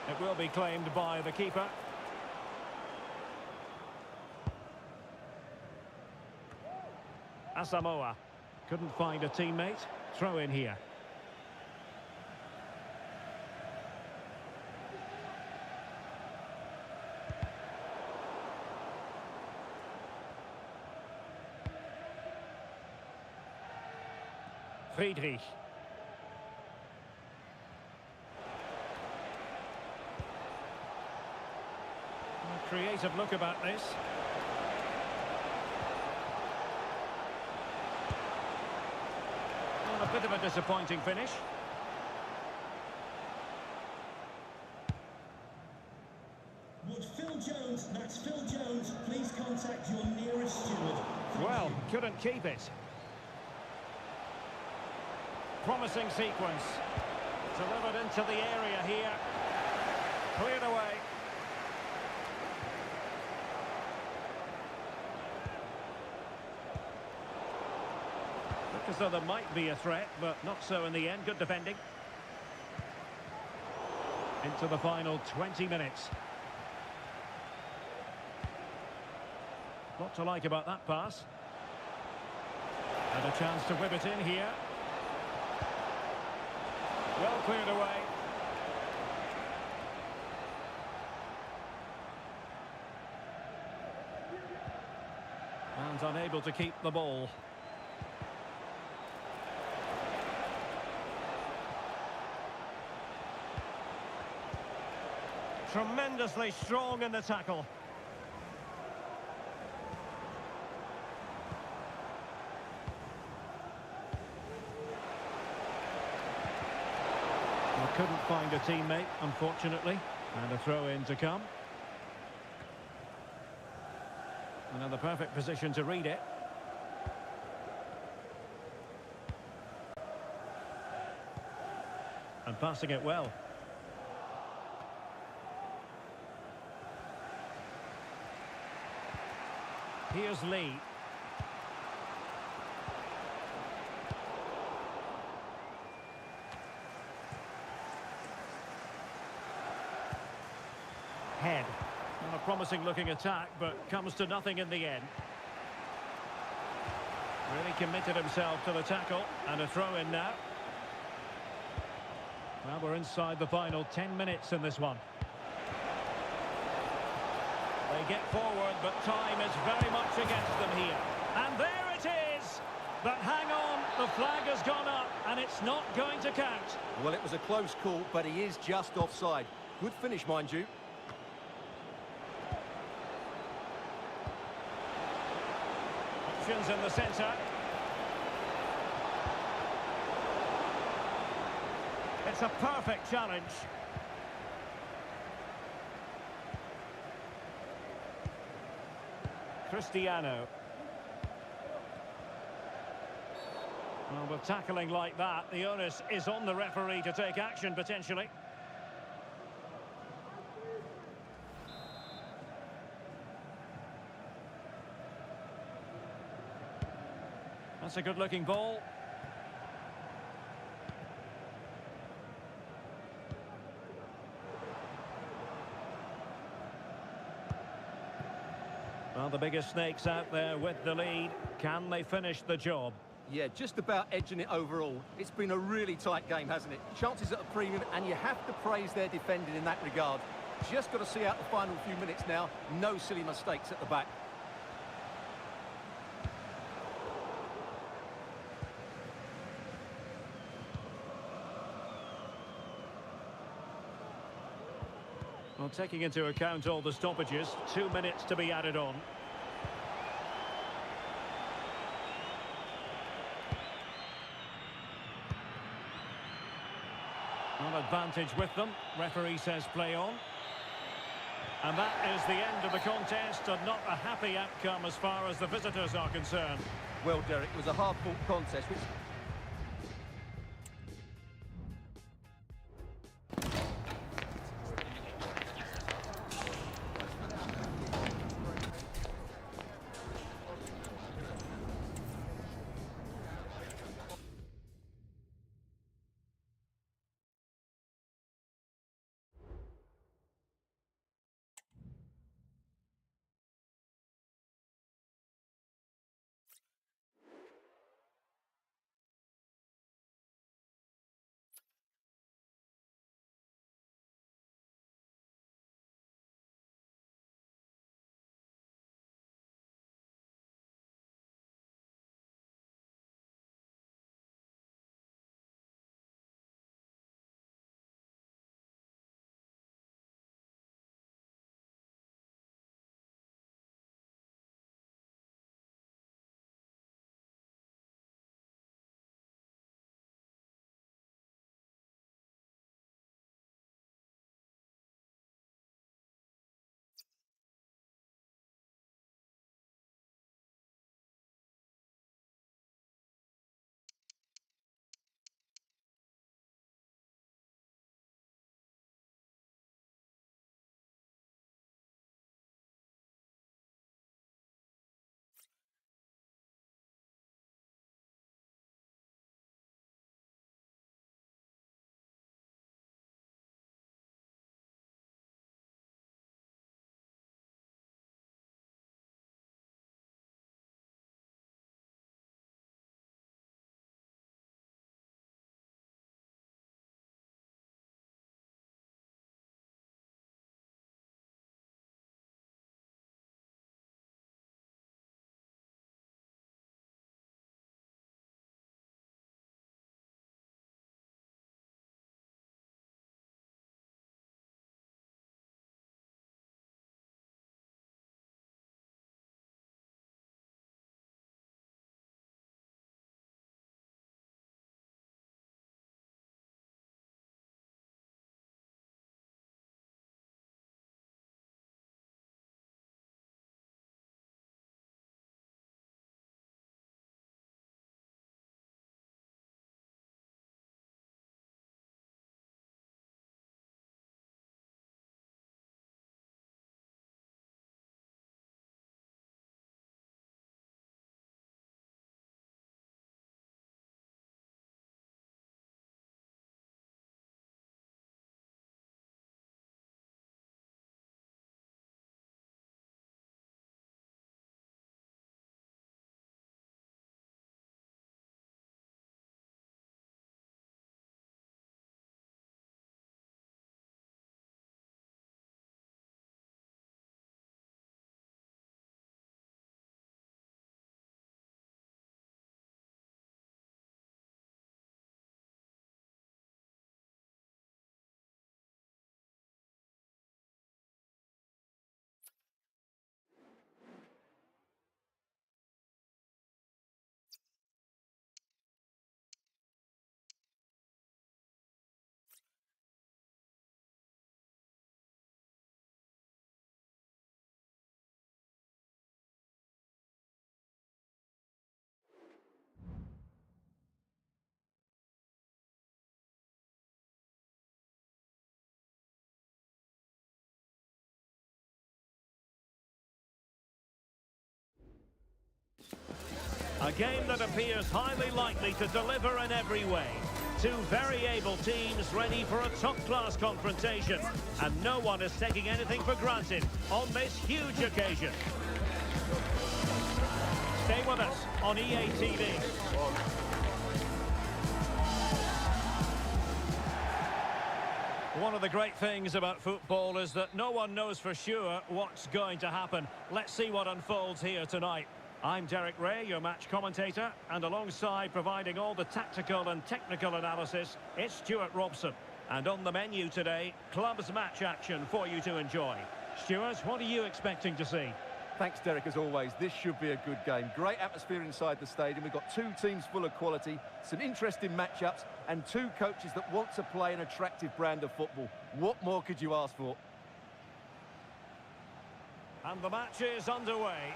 It will be claimed by the keeper. Asamoah couldn't find a teammate. Throw in here. Friedrich. A creative look about this. Well, a bit of a disappointing finish. Would Phil Jones, that's Phil Jones, please contact your nearest steward. Thank Well, you. couldn't keep it. Promising sequence. Delivered into the area here. Cleared away. Look as though there might be a threat, but not so in the end. Good defending. Into the final 20 minutes. Lot to like about that pass. And a chance to whip it in here. Well cleared away. And unable to keep the ball. Tremendously strong in the tackle. Couldn't find a teammate, unfortunately. And a throw-in to come. Another perfect position to read it. And passing it well. Here's Lee. Head. Well, a promising looking attack, but comes to nothing in the end. Really committed himself to the tackle, and a throw in now. Well, we're inside the final 10 minutes in this one. They get forward, but time is very much against them here. And there it is! But hang on, the flag has gone up, and it's not going to count. Well, it was a close call, but he is just offside. Good finish, mind you. Options in the centre. It's a perfect challenge. Cristiano. Well, with tackling like that, the onus is on the referee to take action, potentially. That's a good-looking ball. Well, the biggest snakes out there with the lead. Can they finish the job? Yeah, just about edging it overall. It's been a really tight game, hasn't it? Chances at a premium, and you have to praise their defending in that regard. Just got to see out the final few minutes now. No silly mistakes at the back. Well, taking into account all the stoppages, 2 minutes to be added on. An advantage with them. Referee says play on. And that is the end of the contest, and not a happy outcome as far as the visitors are concerned. Well, Derek, it was a hard-fought contest, which... A game that appears highly likely to deliver in every way. Two very able teams ready for a top-class confrontation. And no one is taking anything for granted on this huge occasion. Stay with us on EA TV. One of the great things about football is that no one knows for sure what's going to happen. Let's see what unfolds here tonight. I'm Derek Ray, your match commentator, and alongside providing all the tactical and technical analysis, it's Stuart Robson. And on the menu today, clubs match action for you to enjoy. Stuart, what are you expecting to see? Thanks, Derek, as always. This should be a good game. Great atmosphere inside the stadium. We've got two teams full of quality, some interesting matchups, and two coaches that want to play an attractive brand of football. What more could you ask for? And the match is underway.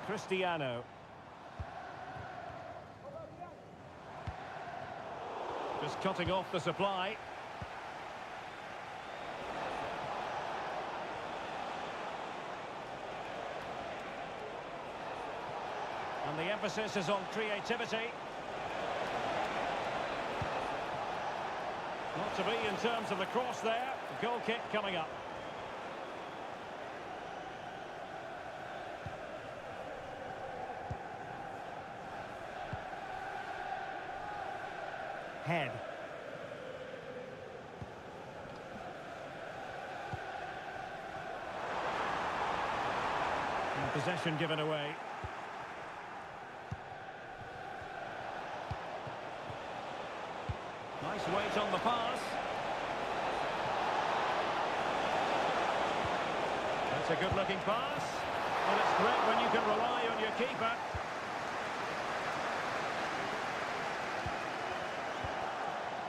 Cristiano. Just cutting off the supply. And the emphasis is on creativity. Not to be in terms of the cross there. Goal kick coming up. Head. And possession given away. Nice weight on the pass. That's a good-looking pass. And it's great when you can rely on your keeper.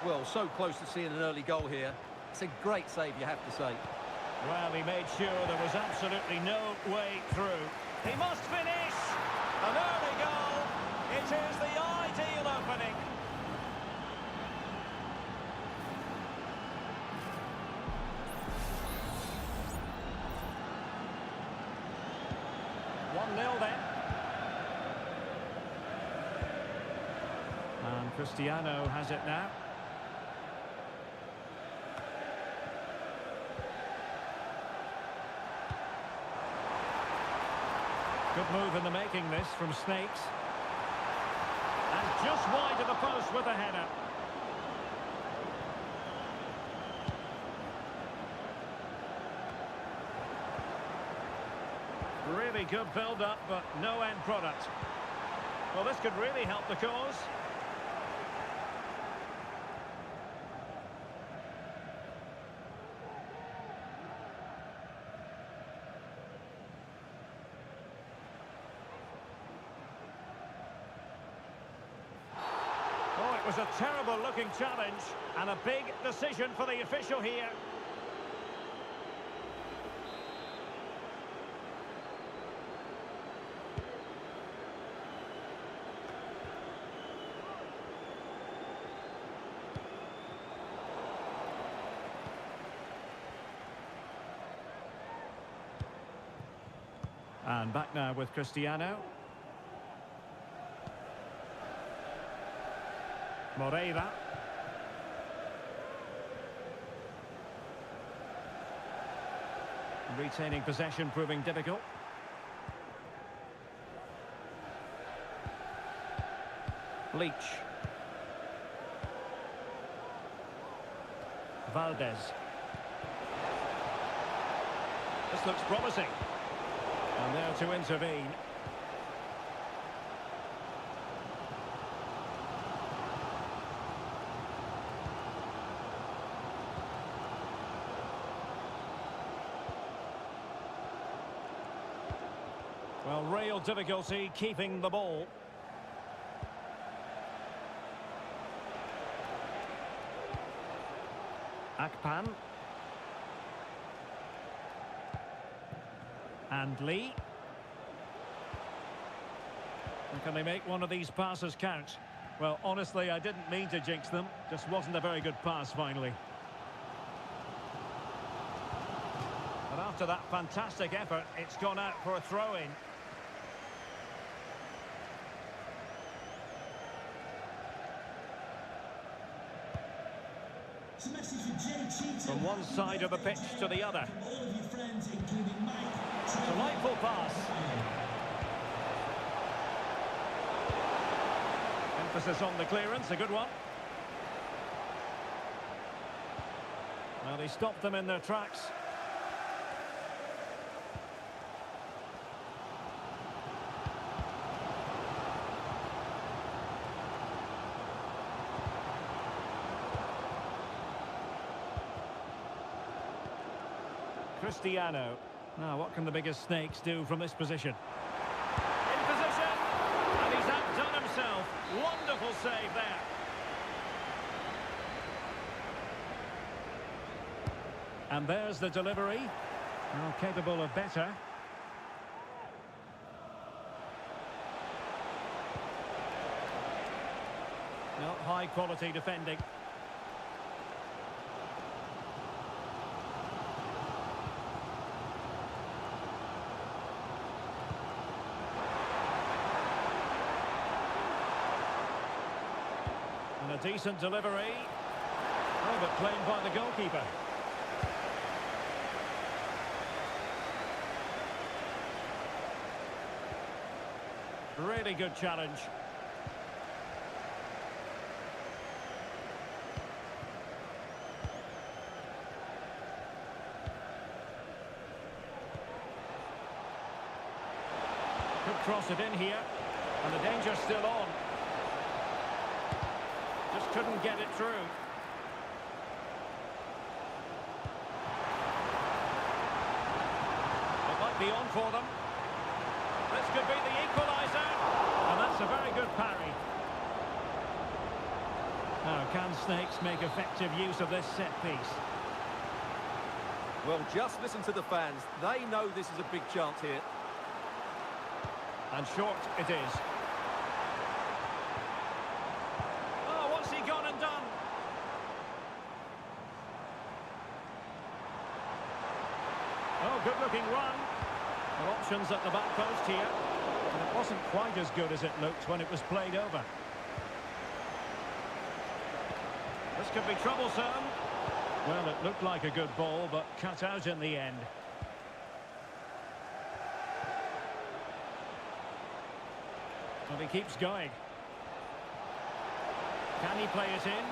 Well, so close to seeing an early goal here. It's a great save, you have to say. Well, he made sure there was absolutely no way through. He must finish! An early goal! It is the ideal opening. One-nil then. And Cristiano has it now. Good move in the making this from Snakes. And just wide of the post with a header. Really good build-up, but no end product. Well, this could really help the cause. It was a terrible-looking challenge and a big decision for the official here. And back now with Cristiano. Moreira. Retaining possession proving difficult. Leach. Valdez. This looks promising. And there to intervene. Well, real difficulty keeping the ball. Akpan. And Lee. And can they make one of these passes count? Well, honestly, I didn't mean to jinx them. Just wasn't a very good pass, finally. But after that fantastic effort, it's gone out for a throw-in. From one side of the pitch to the other. Delightful pass. Emphasis on the clearance, a good one. Well, he stopped them in their tracks. Cristiano. Now, what can the biggest snakes do from this position? In position! And he's outdone himself. Wonderful save there. And there's the delivery. Well, capable of better. No, high quality defending. And a decent delivery. Oh, but claimed by the goalkeeper. Really good challenge. Could cross it in here. And the danger's still on. Just couldn't get it through. It might be on for them. This could be the equaliser. And that's a very good parry. Now, can Snakes make effective use of this set piece? Well, just listen to the fans. They know this is a big chance here. And short it is. Oh, what's he gone and done? Oh, good-looking run. Well, options at the back post here. And it wasn't quite as good as it looked when it was played over. This could be troublesome. Well, it looked like a good ball, but cut out in the end. Well, he keeps going. Can he play it in?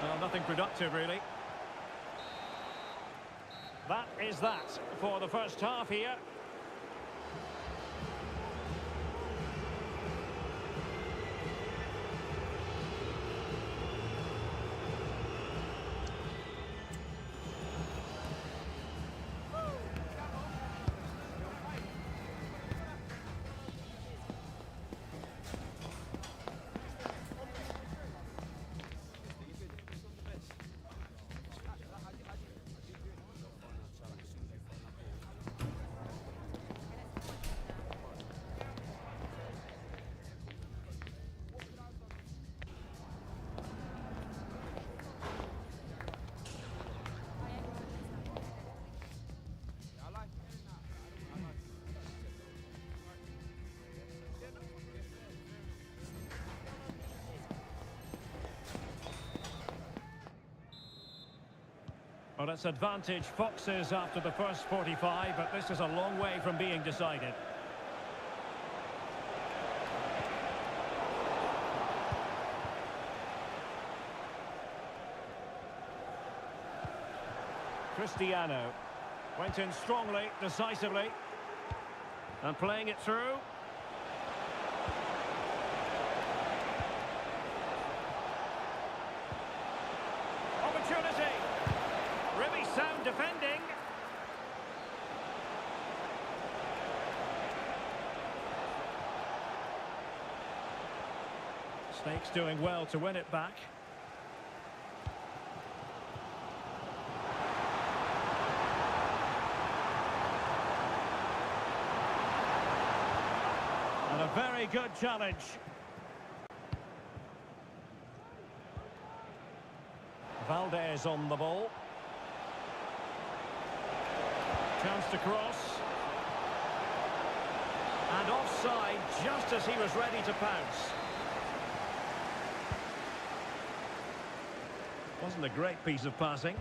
Well, nothing productive, really. That is that for the first half here. Well, it's advantage Foxes after the first 45, but this is a long way from being decided. Cristiano went in strongly, decisively, and playing it through. Opportunity. Really sound defending. Snakes doing well to win it back. And a very good challenge. Valdez on the ball. Chance to cross. And offside just as he was ready to pounce. Wasn't a great piece of passing.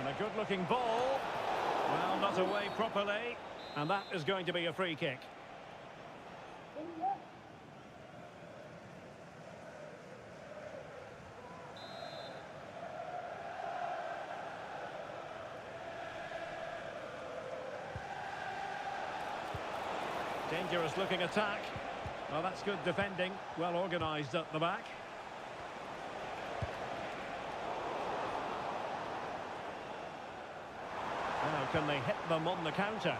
And a good-looking ball. Well, not away properly. And that is going to be a free kick. Dangerous looking attack. Well, that's good defending. Well organised at the back. Now, can they hit them on the counter?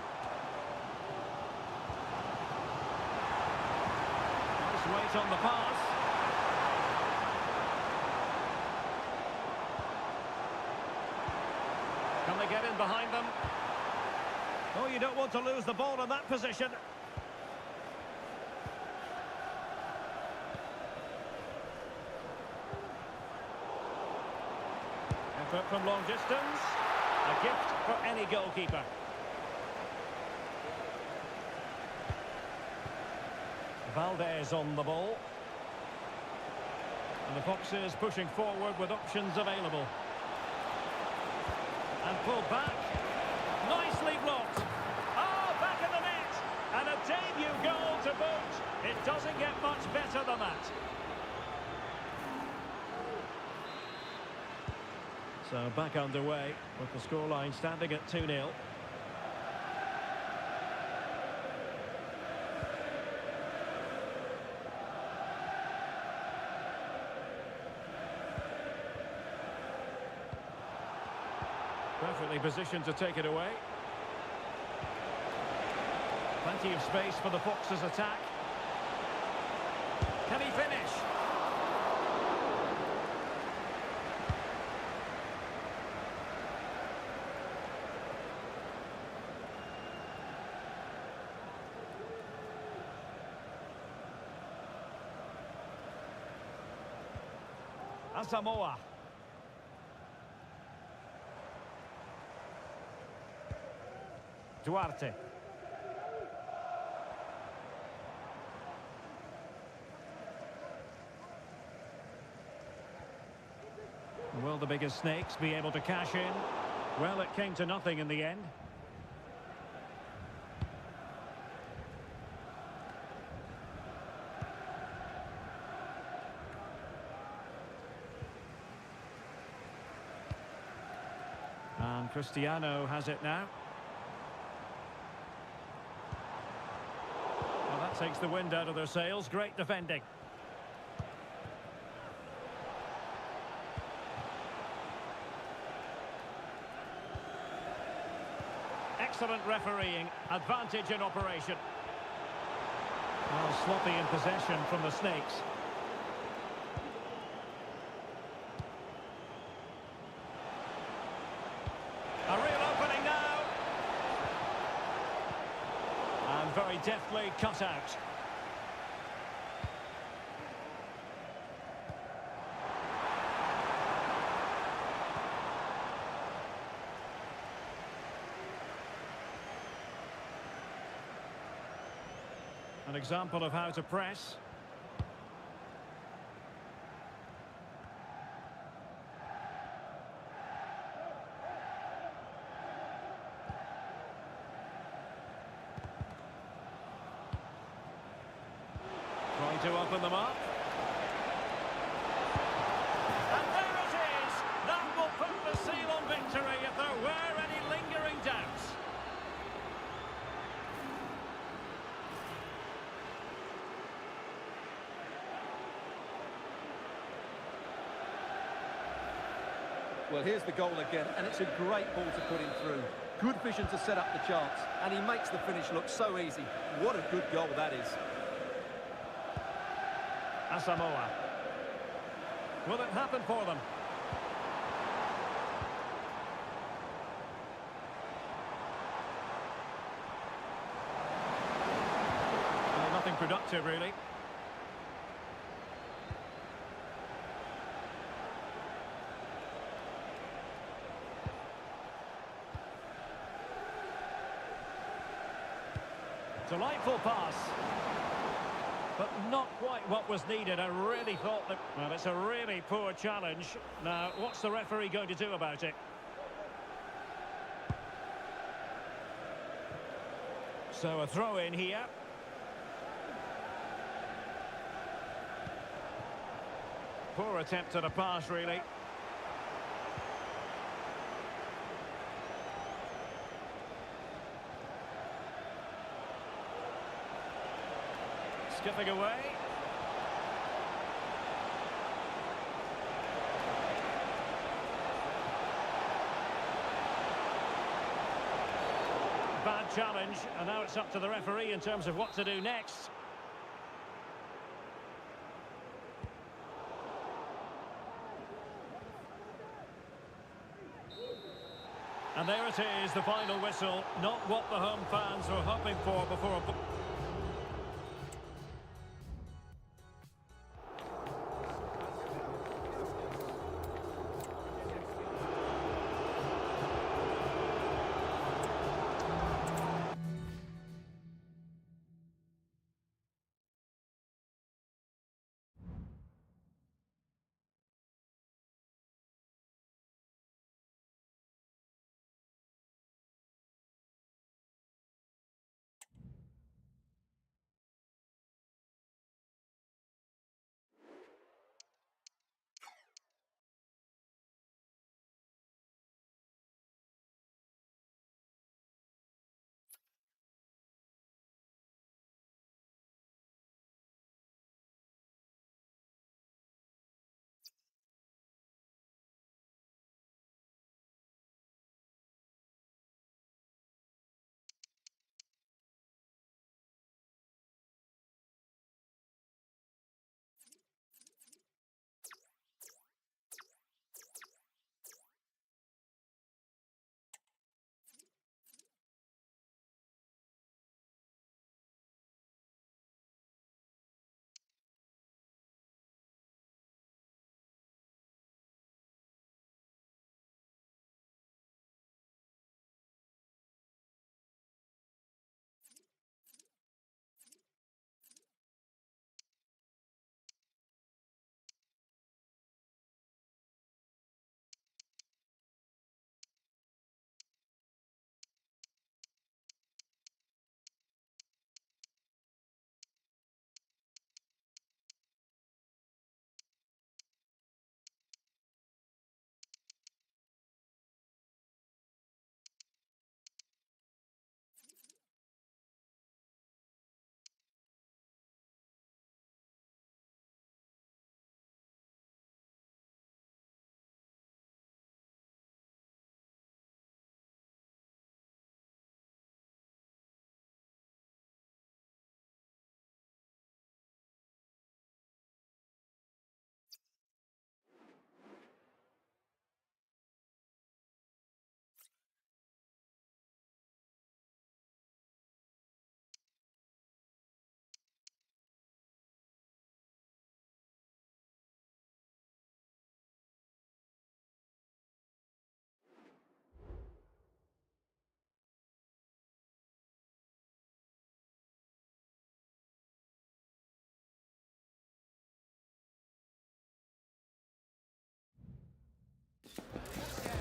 Nice weight on the pass. Can they get in behind them? Oh, you don't want to lose the ball in that position. Effort from long distance. A gift for any goalkeeper. Valdez on the ball. And the Foxes pushing forward with options available. And pulled back. Nicely blocked. Oh, back in the net. And a debut goal to boot. It doesn't get much better than that. So back underway with the scoreline standing at 2-0. Perfectly positioned to take it away. Plenty of space for the Foxes' attack. Can he finish? Asamoah. Duarte. Will the biggest snakes be able to cash in? Well, it came to nothing in the end. And Cristiano has it now. Well, that takes the wind out of their sails. Great defending. Excellent refereeing. Advantage in operation. Well, sloppy in possession from the Snakes. A real opening now. And very deftly cut out. An example of how to press. Trying to open them up. And there it is! That will put the seal on victory if there were any lingering doubts. Well, here's the goal again, and it's a great ball to put him through. Good vision to set up the chance, and he makes the finish look so easy. What a good goal that is. Asamoah. Will it happen for them? Well, nothing productive, really. Delightful pass. But not quite what was needed. I really thought that... Well, it's a really poor challenge. Now, what's the referee going to do about it? So a throw in here. Poor attempt at a pass, really. skipping away. Bad challenge, and now it's up to the referee in terms of what to do next. And there it is, the final whistle. Not what the home fans were hoping for before a...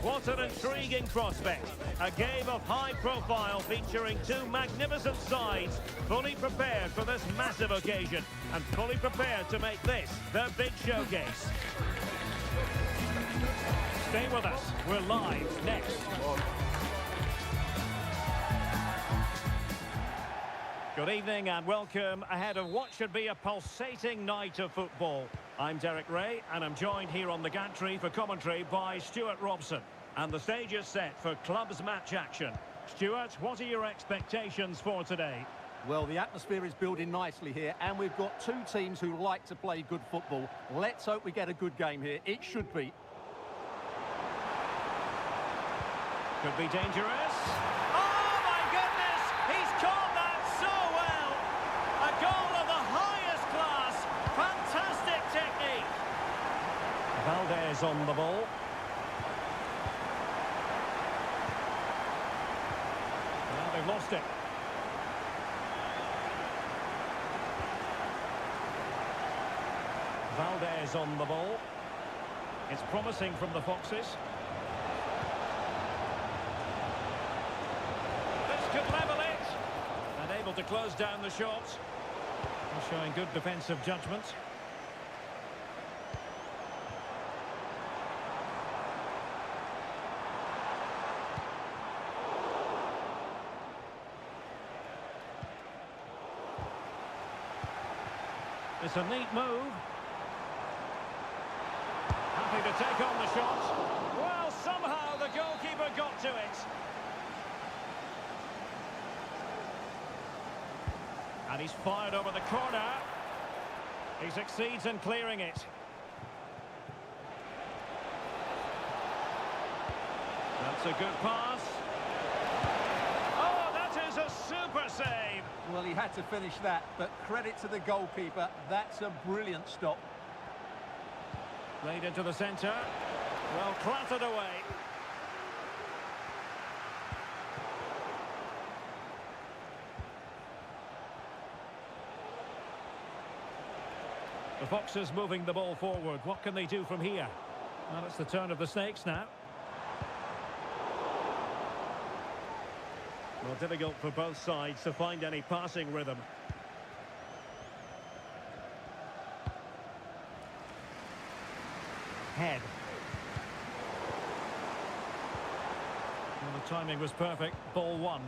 What an intriguing prospect. A game of high profile featuring two magnificent sides, fully prepared for this massive occasion and fully prepared to make this their big showcase. Stay with us. We're live next. Good evening and welcome ahead of what should be a pulsating night of football. I'm Derek Ray and I'm joined here on the gantry for commentary by Stuart Robson. And the stage is set for clubs match action. Stuart, what are your expectations for today? Well, the atmosphere is building nicely here, and we've got two teams who like to play good football. Let's hope we get a good game here. It should be. Could be dangerous. Oh, my goodness! He's caught that so well! A goal of the highest class. Fantastic technique. Valdez on the ball. Now they've lost it. Valdez on the ball. It's promising from the Foxes. This could level it. And able to close down the shot. Showing good defensive judgment. It's a neat move. Happy to take on the shot. Well, somehow the goalkeeper got to it. And he's fired over the corner. He succeeds in clearing it. That's a good pass. Oh, that is a super save. Well, he had to finish that, but credit to the goalkeeper. That's a brilliant stop. Played into the centre. Well, clattered away. The Foxes moving the ball forward. What can they do from here? Well, it's the turn of the Snakes now. Well, difficult for both sides to find any passing rhythm. Head. Well, the timing was perfect. Ball one.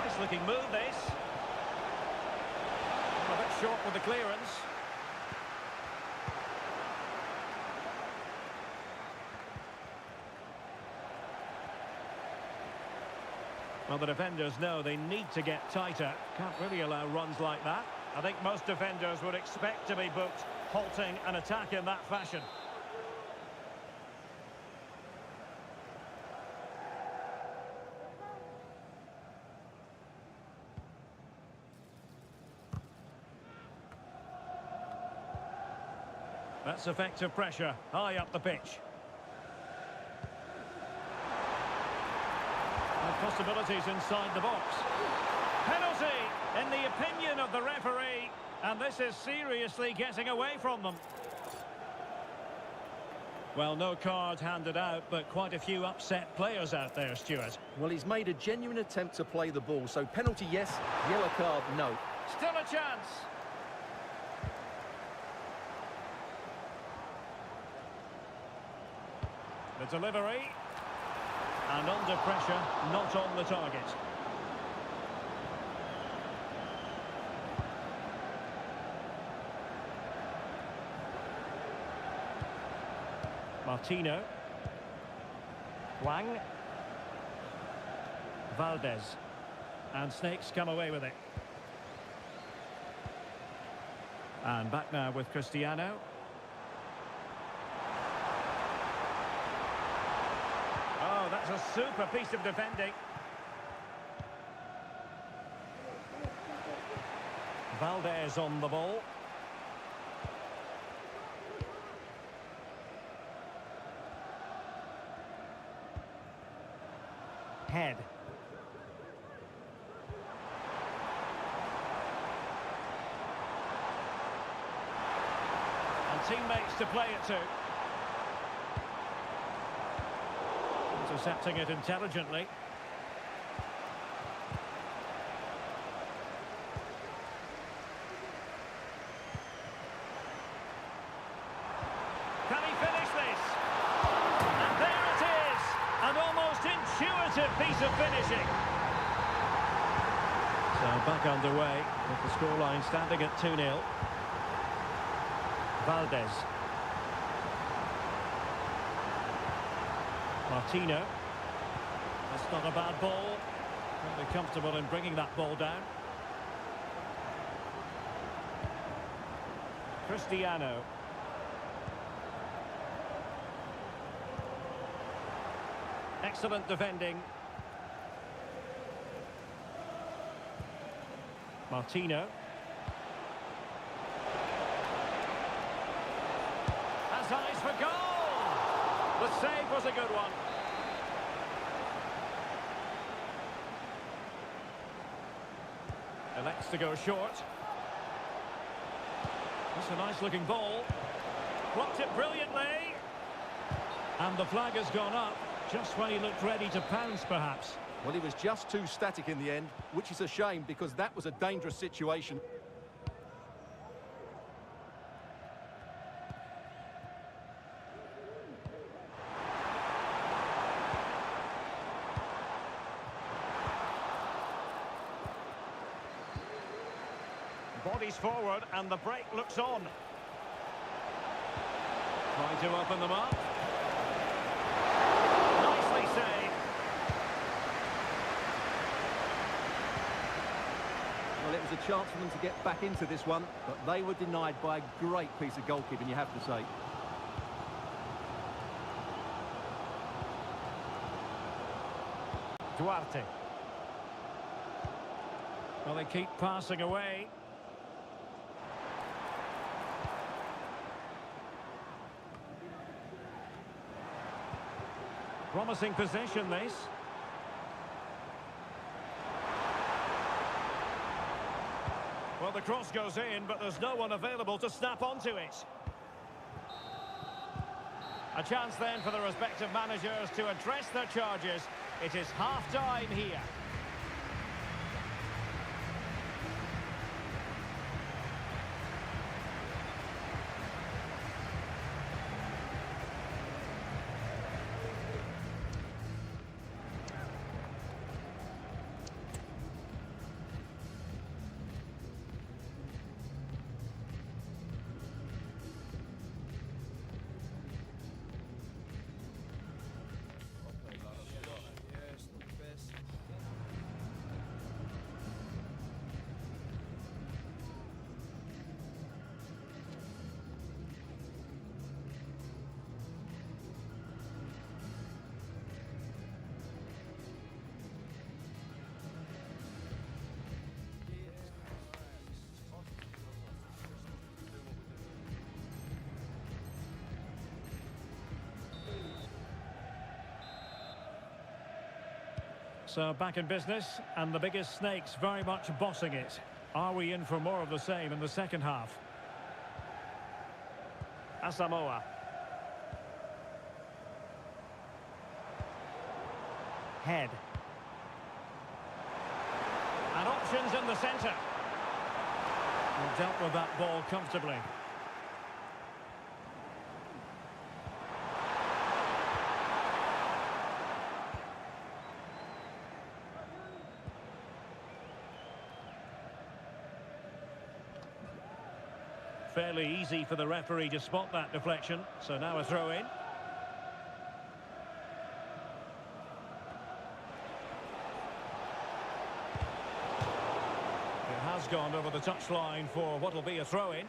Nice looking move, this. A bit short with the clearance. Well, the defenders know they need to get tighter. Can't really allow runs like that. I think most defenders would expect to be booked, halting an attack in that fashion. That's effective pressure, high up the pitch. And possibilities inside the box. Penalty, in the opinion of the referee, and this is seriously getting away from them. Well, no card handed out, but quite a few upset players out there, Stuart. Well, he's made a genuine attempt to play the ball, so penalty yes, yellow card no. Still a chance. The delivery. And under pressure, not on the target. Martino. Wang. Valdez. And Snakes come away with it. And back now with Cristiano. Oh, that's a super piece of defending. Valdez on the ball. Head. And teammates to play it to. Intercepting it intelligently. Can he finish this? And there it is! An almost intuitive piece of finishing. So back underway with the scoreline standing at 2-0. Valdez. Martino. That's not a bad ball. Really comfortable in bringing that ball down. Cristiano. Excellent defending. Martino. Has eyes for goal! The save was a good one. Elects to go short. That's a nice looking ball. Blocked it brilliantly. And the flag has gone up, just when he looked ready to pounce perhaps. Well, he was just too static in the end, which is a shame because that was a dangerous situation. Bodies forward and the break looks on. Trying to open them up. Nicely saved. Well, it was a chance for them to get back into this one, but they were denied by a great piece of goalkeeping, you have to say. Duarte. Well, they keep passing away. Promising possession, this. Well, the cross goes in, but there's no one available to snap onto it. A chance then for the respective managers to address their charges. It is half-time here. So back in business, and the biggest snakes very much bossing it. Are we in for more of the same in the second half? Asamoah. Head. And options in the centre. Well, dealt with that ball comfortably. Fairly easy for the referee to spot that deflection, so now a throw in. It has gone over the touchline for what will be a throw in.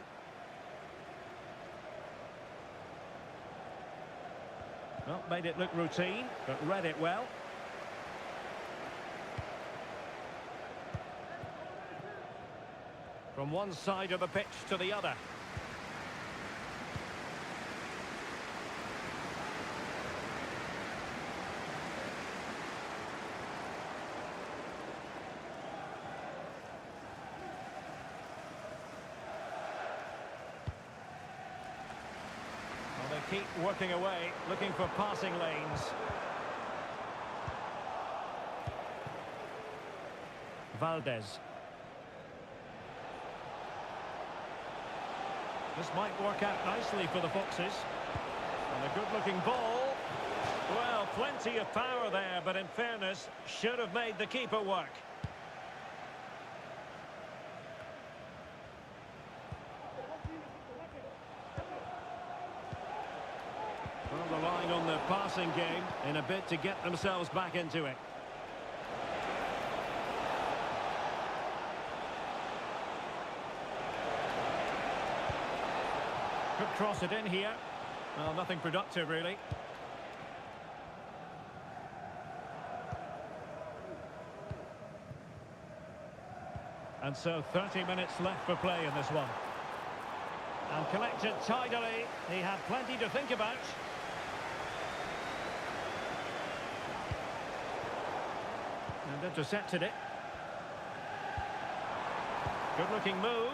Well, made it look routine, but read it well. From one side of the pitch to the other. Well, they keep working away, looking for passing lanes. Valdez. This might work out nicely for the Foxes. And a good-looking ball. Well, plenty of power there, but in fairness, should have made the keeper work. Well, relying on their passing game in a bid to get themselves back into it. Could cross it in here. Well, nothing productive, really. And so 30 minutes left for play in this one. And collected tidily. He had plenty to think about. And intercepted it. Good-looking move.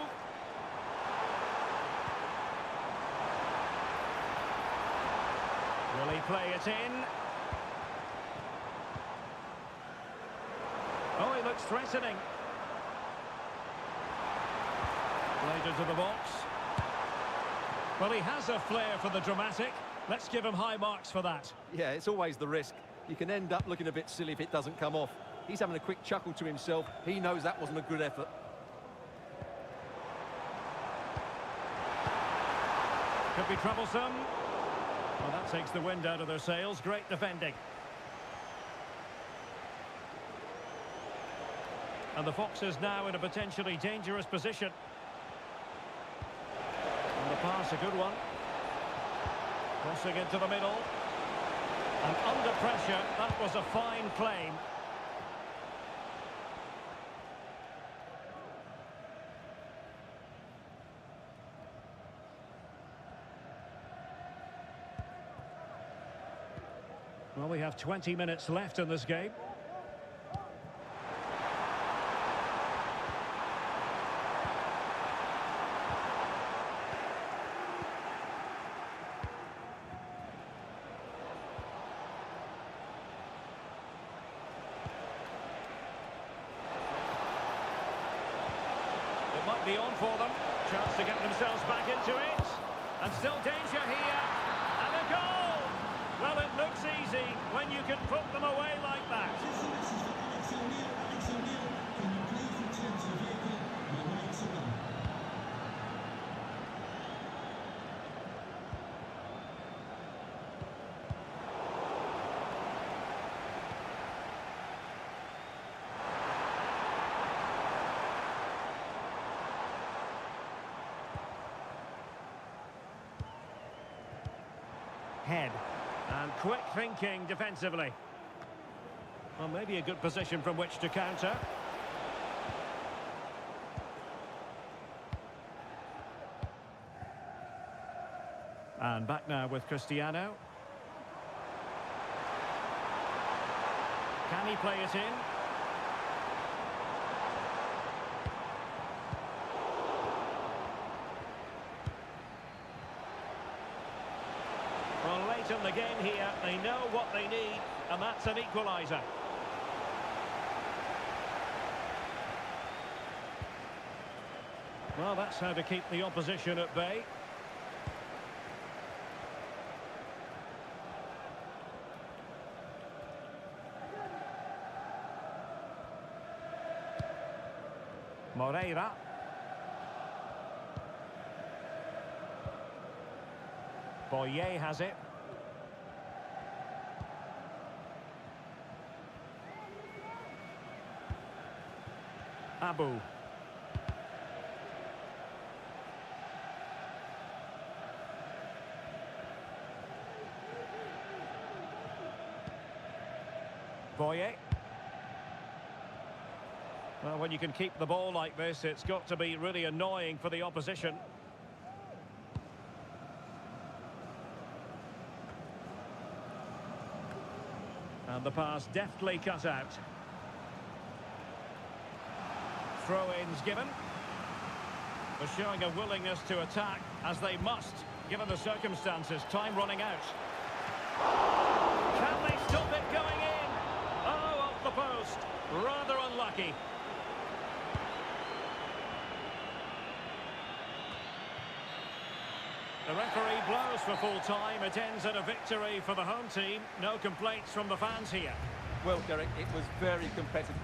Will he play it in? Oh, he looks threatening. Played into the box. Well, he has a flair for the dramatic. Let's give him high marks for that. Yeah, it's always the risk. You can end up looking a bit silly if it doesn't come off. He's having a quick chuckle to himself. He knows that wasn't a good effort. Could be troublesome. Well, that takes the wind out of their sails. Great defending. And the Foxes now in a potentially dangerous position. And the pass, a good one. Crossing into the middle. And under pressure, that was a fine claim. Well, we have 20 minutes left in this game. It might be on for them. Chance to get themselves back into it. And still danger here. And a goal! Well, it looks easy when you can put them away like that. This is for Alex O'Neill. Alex O'Neill, can you please return to the vehicle? You're ready to go. Head. And quick thinking defensively. Well, maybe a good position from which to counter. And back now with Cristiano. Can he play it in? Well, late in the game here, they know what they need, and that's an equaliser. Well, that's how to keep the opposition at bay. Moreira. Boye has it. Abu. Boye. Well, when you can keep the ball like this, it's got to be really annoying for the opposition. And the pass deftly cut out. Throw-ins given. They're showing a willingness to attack, as they must, given the circumstances. Time running out. Can they stop it going in? Oh, off the post. Rather unlucky. The referee blows for full time. It ends in a victory for the home team. No complaints from the fans here. Well, Derek, it was very competitive.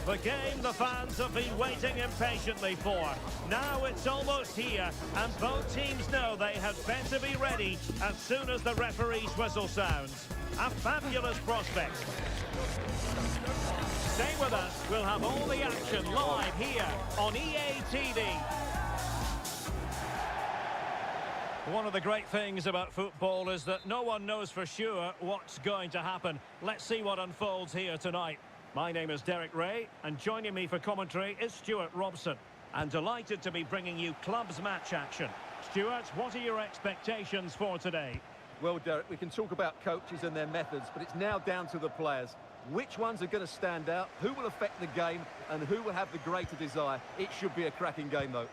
The game the fans have been waiting impatiently for. Now it's almost here, and both teams know they had better be ready as soon as the referee's whistle sounds. A fabulous prospect. Stay with us. We'll have all the action live here on EA TV. One of the great things about football is that no one knows for sure what's going to happen. Let's see what unfolds here tonight. My name is Derek Ray, and joining me for commentary is Stuart Robson. And delighted to be bringing you clubs match action. Stuart, what are your expectations for today? Well, Derek, we can talk about coaches and their methods, but it's now down to the players. Which ones are going to stand out, who will affect the game, and who will have the greater desire? It should be a cracking game, though.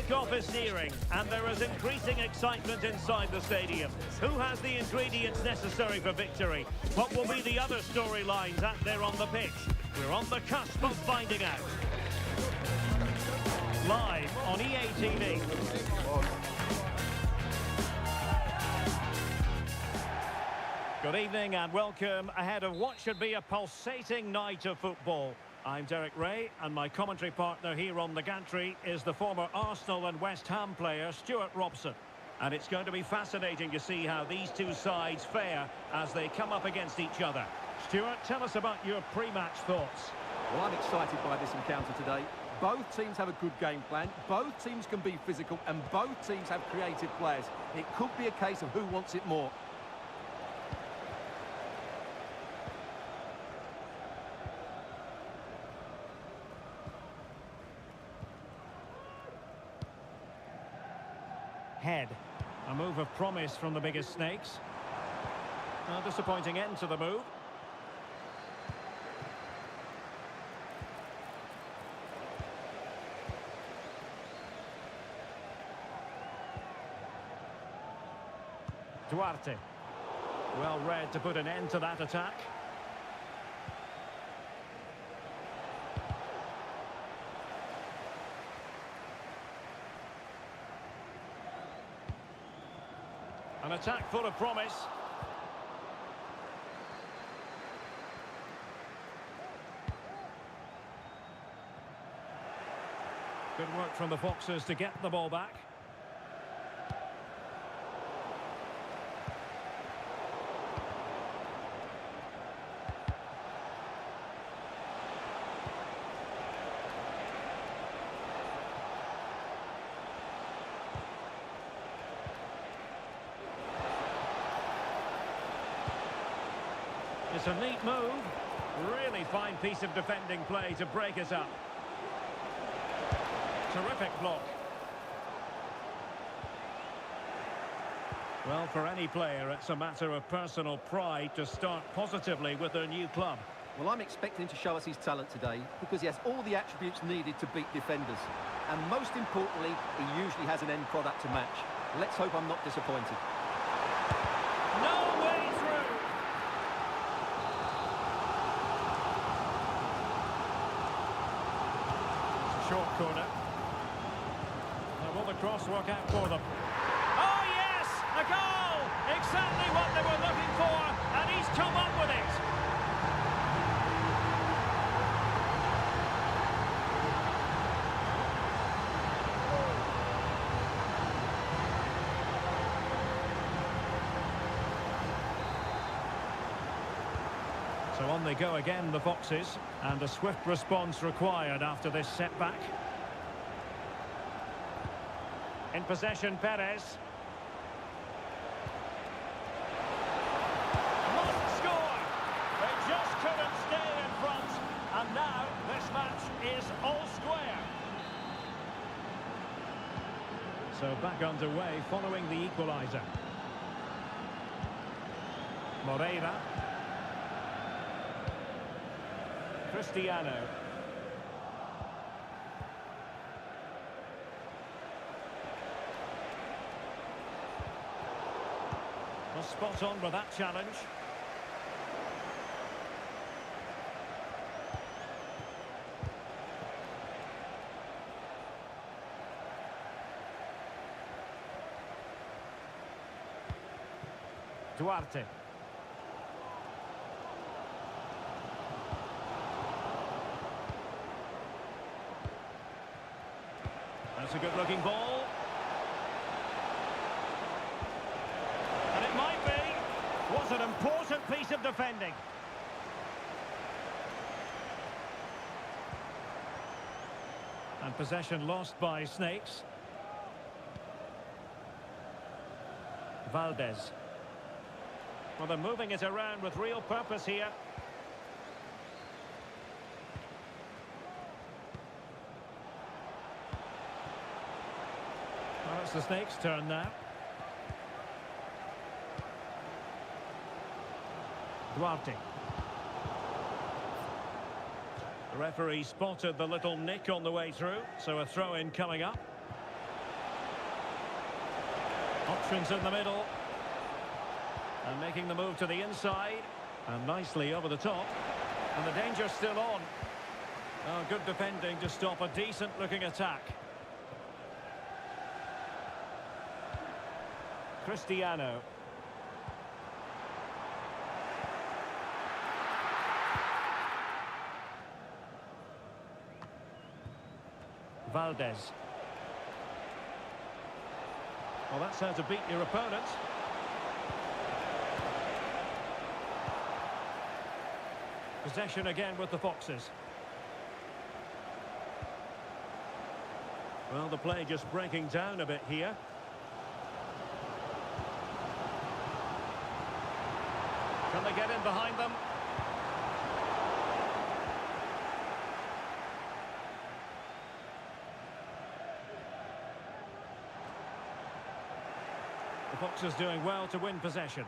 Kickoff is nearing, and there is increasing excitement inside the stadium. Who has the ingredients necessary for victory? What will be the other storylines out there on the pitch? We're on the cusp of finding out. Live on EA TV. Good evening and welcome ahead of what should be a pulsating night of football. I'm Derek Ray, and my commentary partner here on the gantry is the former Arsenal and West Ham player Stuart Robson. And it's going to be fascinating to see how these two sides fare as they come up against each other. Stuart, tell us about your pre-match thoughts. Well, I'm excited by this encounter today. Both teams have a good game plan, both teams can be physical, and both teams have creative players. It could be a case of who wants it more. Head. A move of promise from the biggest snakes. A disappointing end to the move. Duarte. Well read to put an end to that attack. An attack full of promise. Good work from the Foxes to get the ball back. It's a neat move. Really fine piece of defending play to break us up. Terrific block. Well, for any player, it's a matter of personal pride to start positively with their new club. Well, I'm expecting him to show us his talent today because he has all the attributes needed to beat defenders. And most importantly, he usually has an end product to match. Let's hope I'm not disappointed. No way through! Short corner. Now will the cross work out for them? Oh yes! A goal! Exactly what they were looking for, and he's come up with it! So on they go again, the Foxes, and a swift response required after this setback. In possession, Perez. Must score! They just couldn't stay in front, and now this match is all square. So back underway following the equaliser. Moreira. Cristiano. Well, spot on with that challenge. Duarte. That's a good-looking ball. And it might be. What an important piece of defending. And possession lost by Snakes. Valdez. Well, they're moving it around with real purpose here. Well, it's the Snakes' turn now. Duarte. The referee spotted the little nick on the way through, so a throw-in coming up. Options in the middle. And making the move to the inside. And nicely over the top. And the danger's still on. Oh, good defending to stop a decent-looking attack. Cristiano. Valdez. Well, that's how to beat your opponent. Possession again with the Foxes. Well, the play just breaking down a bit here. Can they get in behind them? The Foxes doing well to win possession.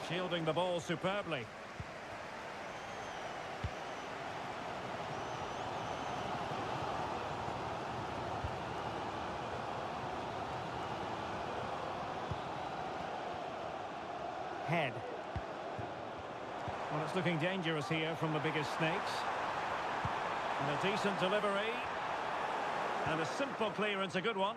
Shielding the ball superbly. Head. Well, it's looking dangerous here from the biggest snakes. And a decent delivery. And a simple clearance, a good one.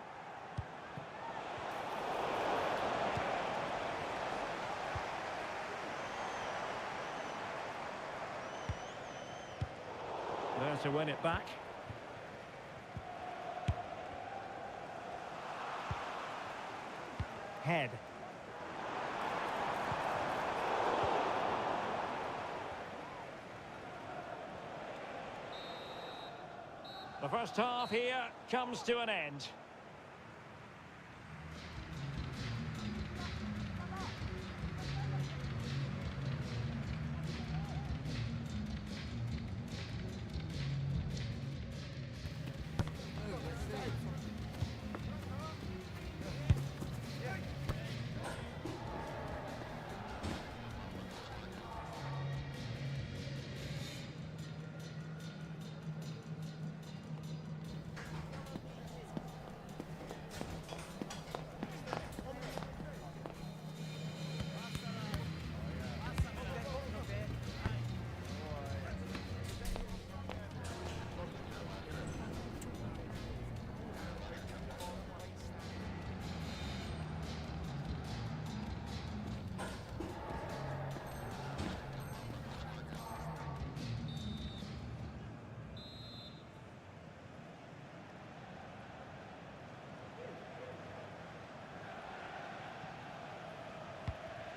There to win it back. Head. The first half here comes to an end.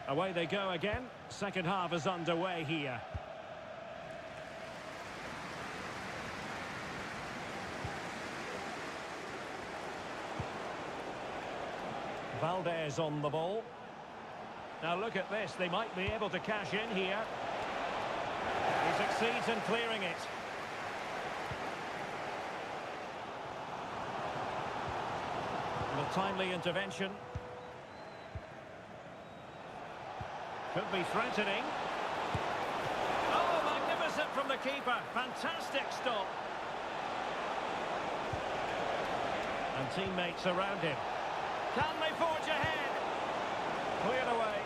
Away they go again. Second half is underway here. Valdez on the ball. Now look at this. They might be able to cash in here. He succeeds in clearing it. And a timely intervention. Could be threatening. Oh, magnificent from the keeper. Fantastic stop. And teammates around him. Can they forge ahead? Cleared away.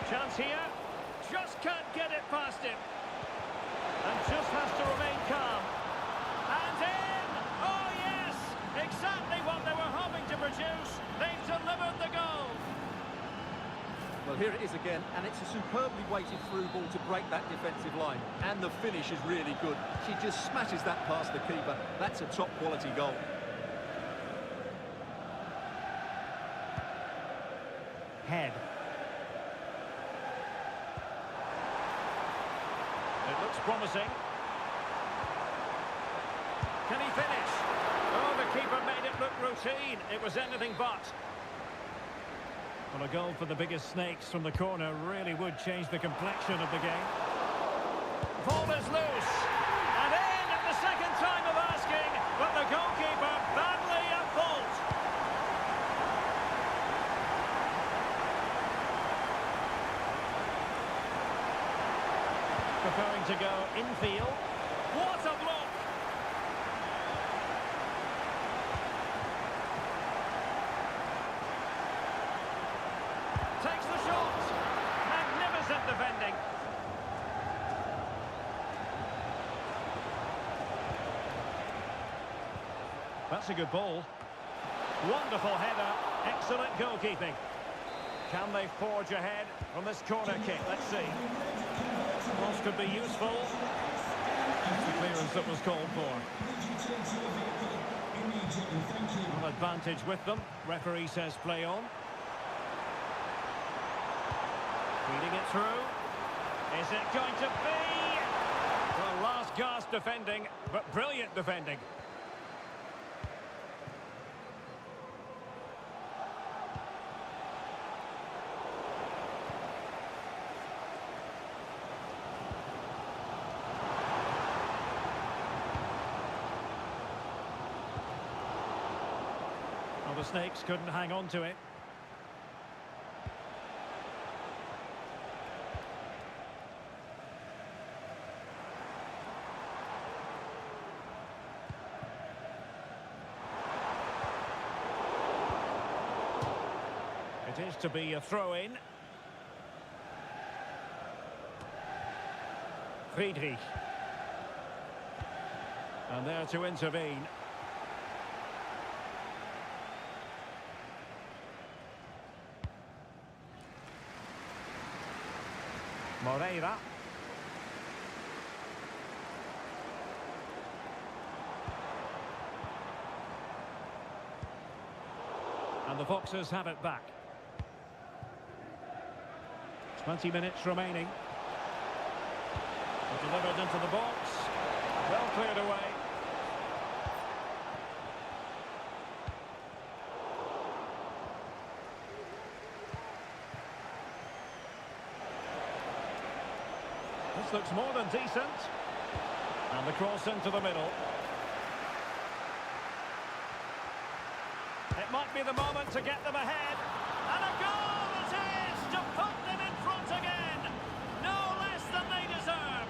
Chance here. Just can't get it past him. And just has to remain calm. And in! Oh, yes! Exactly what they were hoping to produce. They've delivered the goal. Well, here it is again, and it's a superbly weighted through ball to break that defensive line. And the finish is really good. She just smashes that past the keeper. That's a top-quality goal. Head. It looks promising. Can he finish? Oh, the keeper made it look routine. It was anything but. Well, a goal for the biggest snakes from the corner really would change the complexion of the game. Ball is loose. And in at the second time of asking, but the goalkeeper badly at fault. preferring to go infield. What a block! Takes the shot. Magnificent defending. That's a good ball. Wonderful header. Excellent goalkeeping. Can they forge ahead from this corner kick? Let's see. Cross could be useful. That's the clearance that was called for. An advantage with them. Referee says play on. Feeding it through. Is it going to be? Well, last gasp defending, but brilliant defending. Well, the Snakes couldn't hang on to it. It is to be a throw-in. Friedrich. And there to intervene. Moreira. And the Foxes have it back. 20 minutes remaining. Delivered into the box. Well cleared away. This looks more than decent. And the cross into the middle. It might be the moment to get them ahead. And a goal it is to put them in front again. No less than they deserve.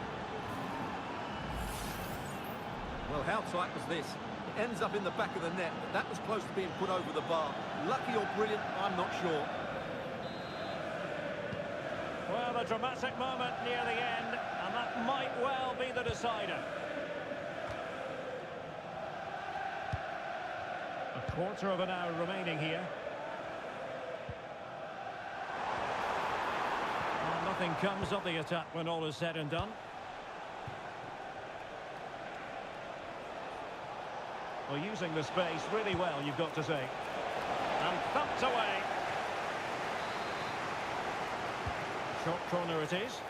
Well, how tight was this? It ends up in the back of the net, but that was close to being put over the bar. Lucky or brilliant, I'm not sure. Well, a dramatic moment near the end, and that might well be the decider. A quarter of an hour remaining here. Well, nothing comes of the attack when all is said and done. Well, using the space really well, you've got to say. And thumped away. Short corner it is.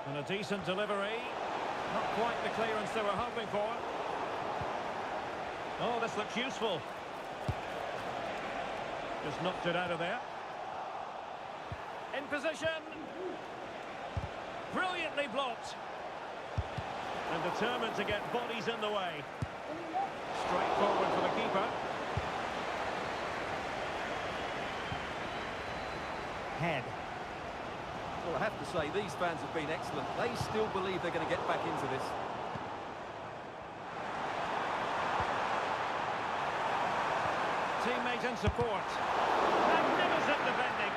And a decent delivery. Not quite the clearance they were hoping for. Oh, this looks useful. Just knocked it out of there. In position. Brilliantly blocked. And determined to get bodies in the way. Straight forward for the keeper. Head. Well, I have to say, these fans have been excellent. They still believe they're going to get back into this. Teammate in support. Magnificent defending.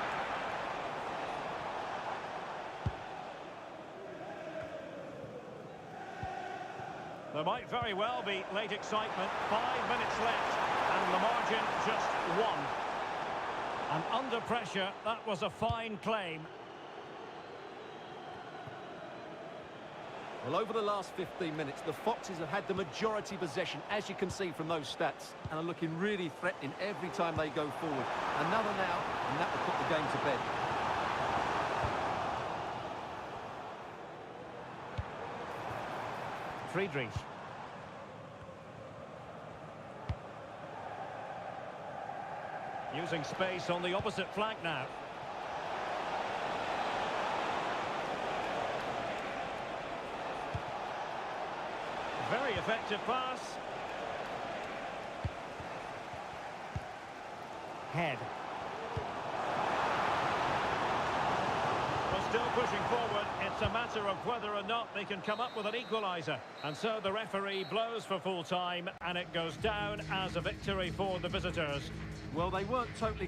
There might very well be late excitement. 5 minutes left, and the margin just one. And under pressure, that was a fine claim. Well, over the last 15 minutes, the Foxes have had the majority possession, as you can see from those stats, and are looking really threatening every time they go forward. Another now, and that will put the game to bed. Friedrich. Using space on the opposite flank now. Very effective pass. Head. Was Still pushing forward. It's a matter of whether or not they can come up with an equaliser. And so the referee blows for full time, and it goes down as a victory for the visitors. Well, they weren't totally...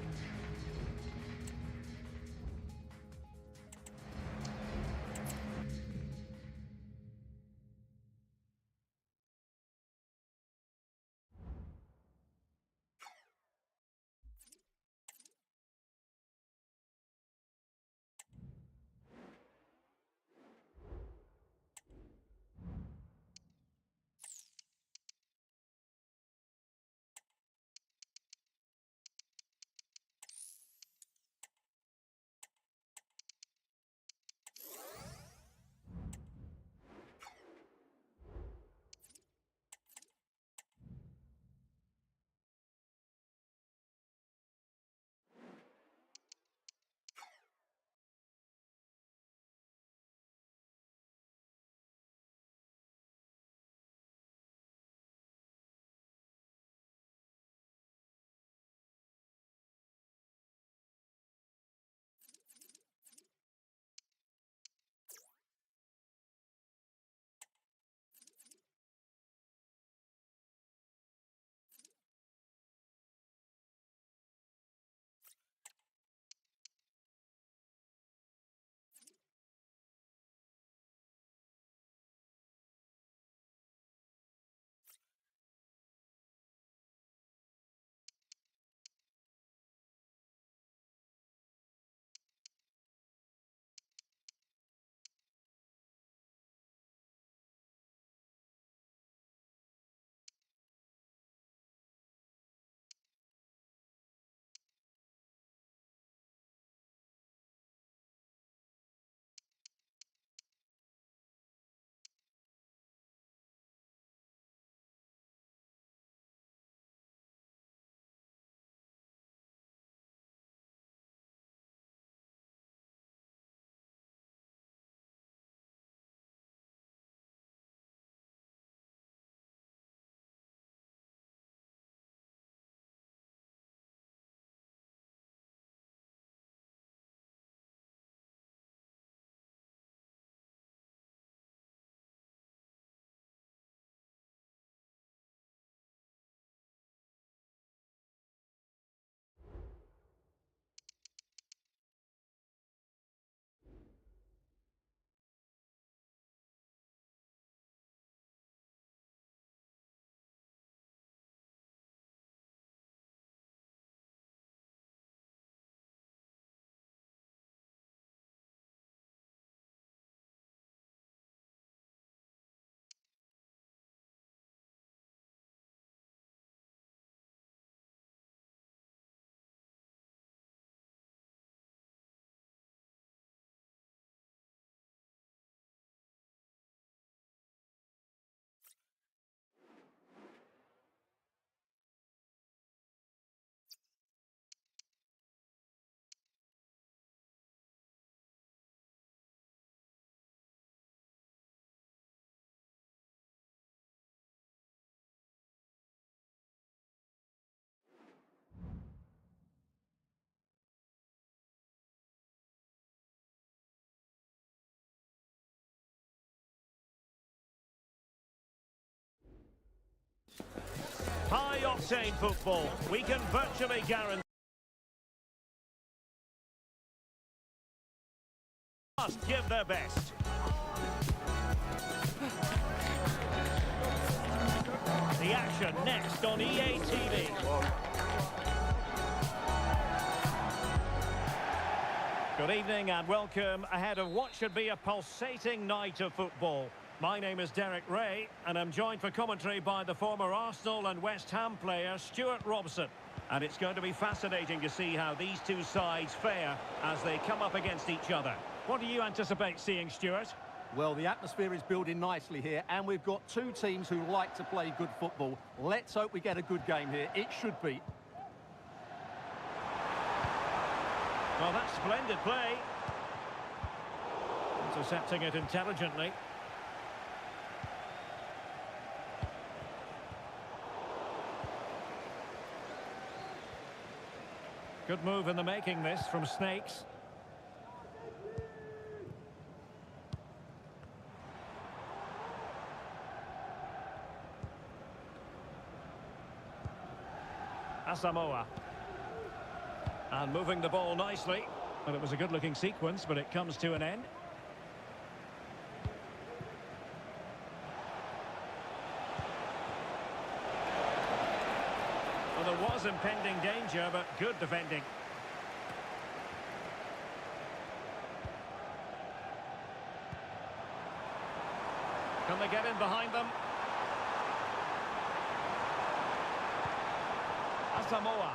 High-octane football. We can virtually guarantee must give their best. The action next on EA TV. Good evening and welcome ahead of what should be a pulsating night of football. My name is Derek Ray, and I'm joined for commentary by the former Arsenal and West Ham player Stuart Robson. And it's going to be fascinating to see how these two sides fare as they come up against each other. What do you anticipate seeing, Stuart? Well, the atmosphere is building nicely here, and we've got two teams who like to play good football. Let's hope we get a good game here. It should be. Well, that's splendid play. Intercepting it intelligently. Good move in the making, this, from Snakes. Asamoah. And moving the ball nicely. Well, it was a good-looking sequence, but it comes to an end. Well, there was impending danger, but good defending. Can they get in behind them? Asamoah.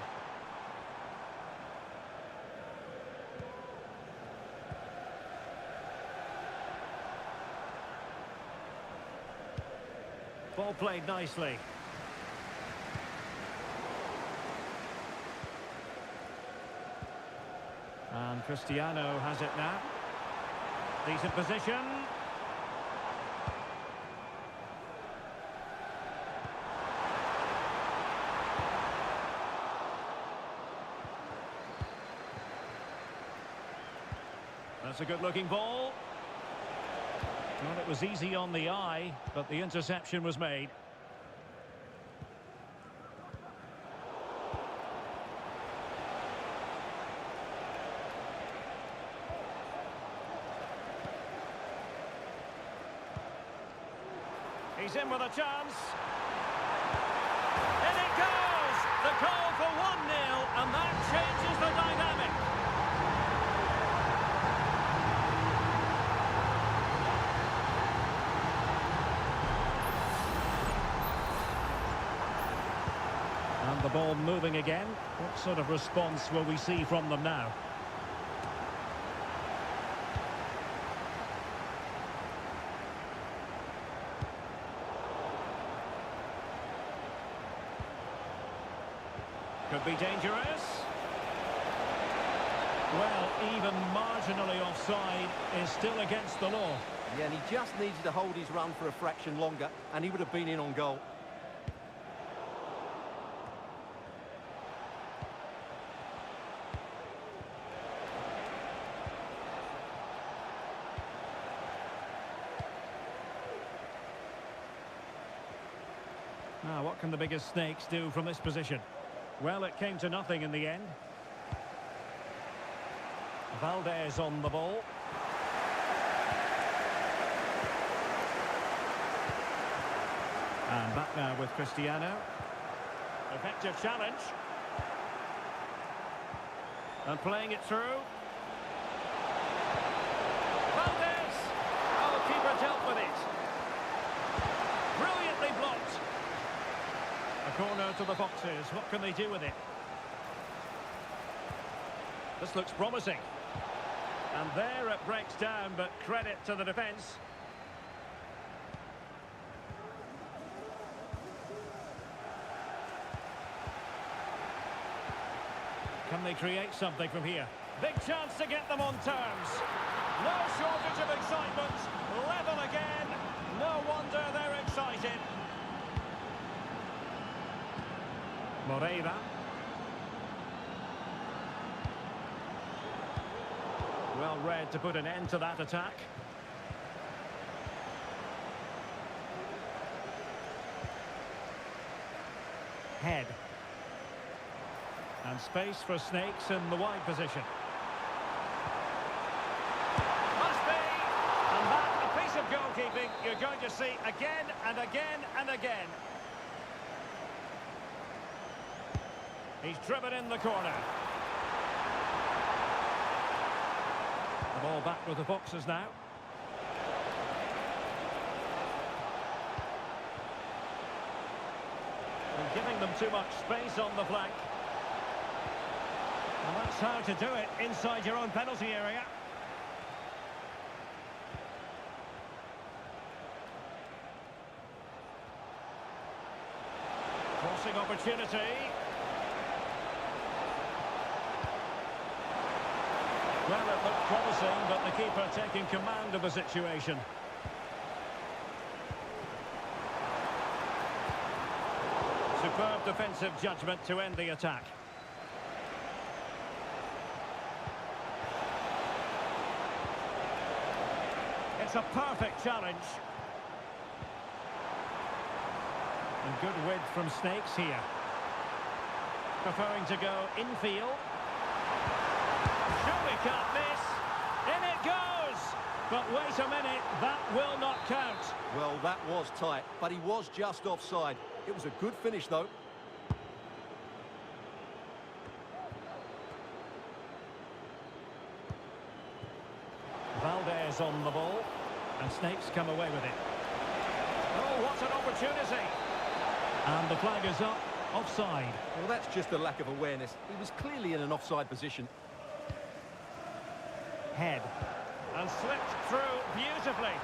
Ball played nicely. And Cristiano has it now. Decent position. That's a good-looking ball. Well, it was easy on the eye, but the interception was made. He's in with a chance. In it goes! The goal for 1-0, and that changes the dynamic. And the ball moving again. What sort of response will we see from them now? Could be dangerous. Well, even marginally offside is still against the law. Yeah, and he just needed to hold his run for a fraction longer, and he would have been in on goal. Now, what can the biggest snakes do from this position? Well, it came to nothing in the end. Valdez on the ball. And back now with Cristiano. Effective challenge. And playing it through. Valdez! Oh, the keeper dealt with it. Brilliantly blocked. A corner to the boxes. What can they do with it? This looks promising. And there it breaks down, but credit to the defence. Can they create something from here? Big chance to get them on terms. No shortage of excitement. Level again. No wonder they're excited. Moreira. Well read to put an end to that attack. Head. And space for snakes in the wide position. Must be! And that, a piece of goalkeeping you're going to see again and again and again. He's driven in the corner. The ball back with the boxers now. And giving them too much space on the flank. And that's how to do it inside your own penalty area. Crossing opportunity. Well, it looked promising, but the keeper taking command of the situation. Superb defensive judgment to end the attack. It's a perfect challenge. And good width from Snakes here. preferring to go infield. Surely can't miss. In it goes! But wait a minute, that will not count. Well, that was tight, but he was just offside. It was a good finish, though. Valdez on the ball, and Snakes come away with it. Oh, what an opportunity! And the flag is up, offside. Well, that's just a lack of awareness. He was clearly in an offside position. Head. And slipped through beautifully.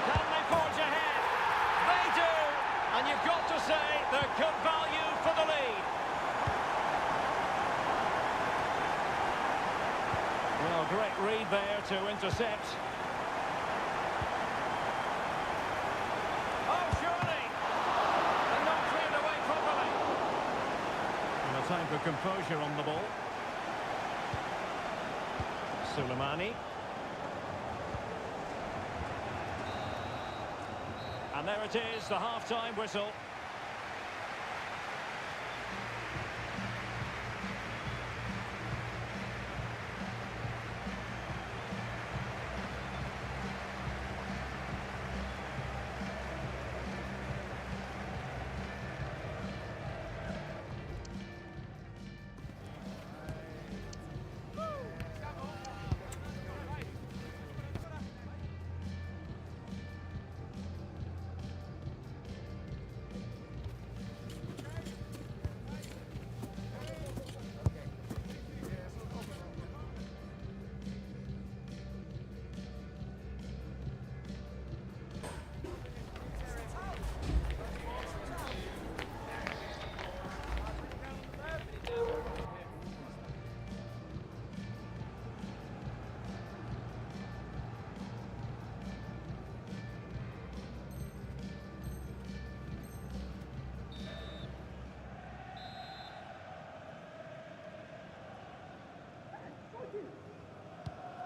Can they forge ahead? They do! And you've got to say they're good value for the lead. Well, great read there to intercept. Oh, surely! And not cleared away properly. And a time for composure on the ball. Soleimani. And there it is, the half-time whistle.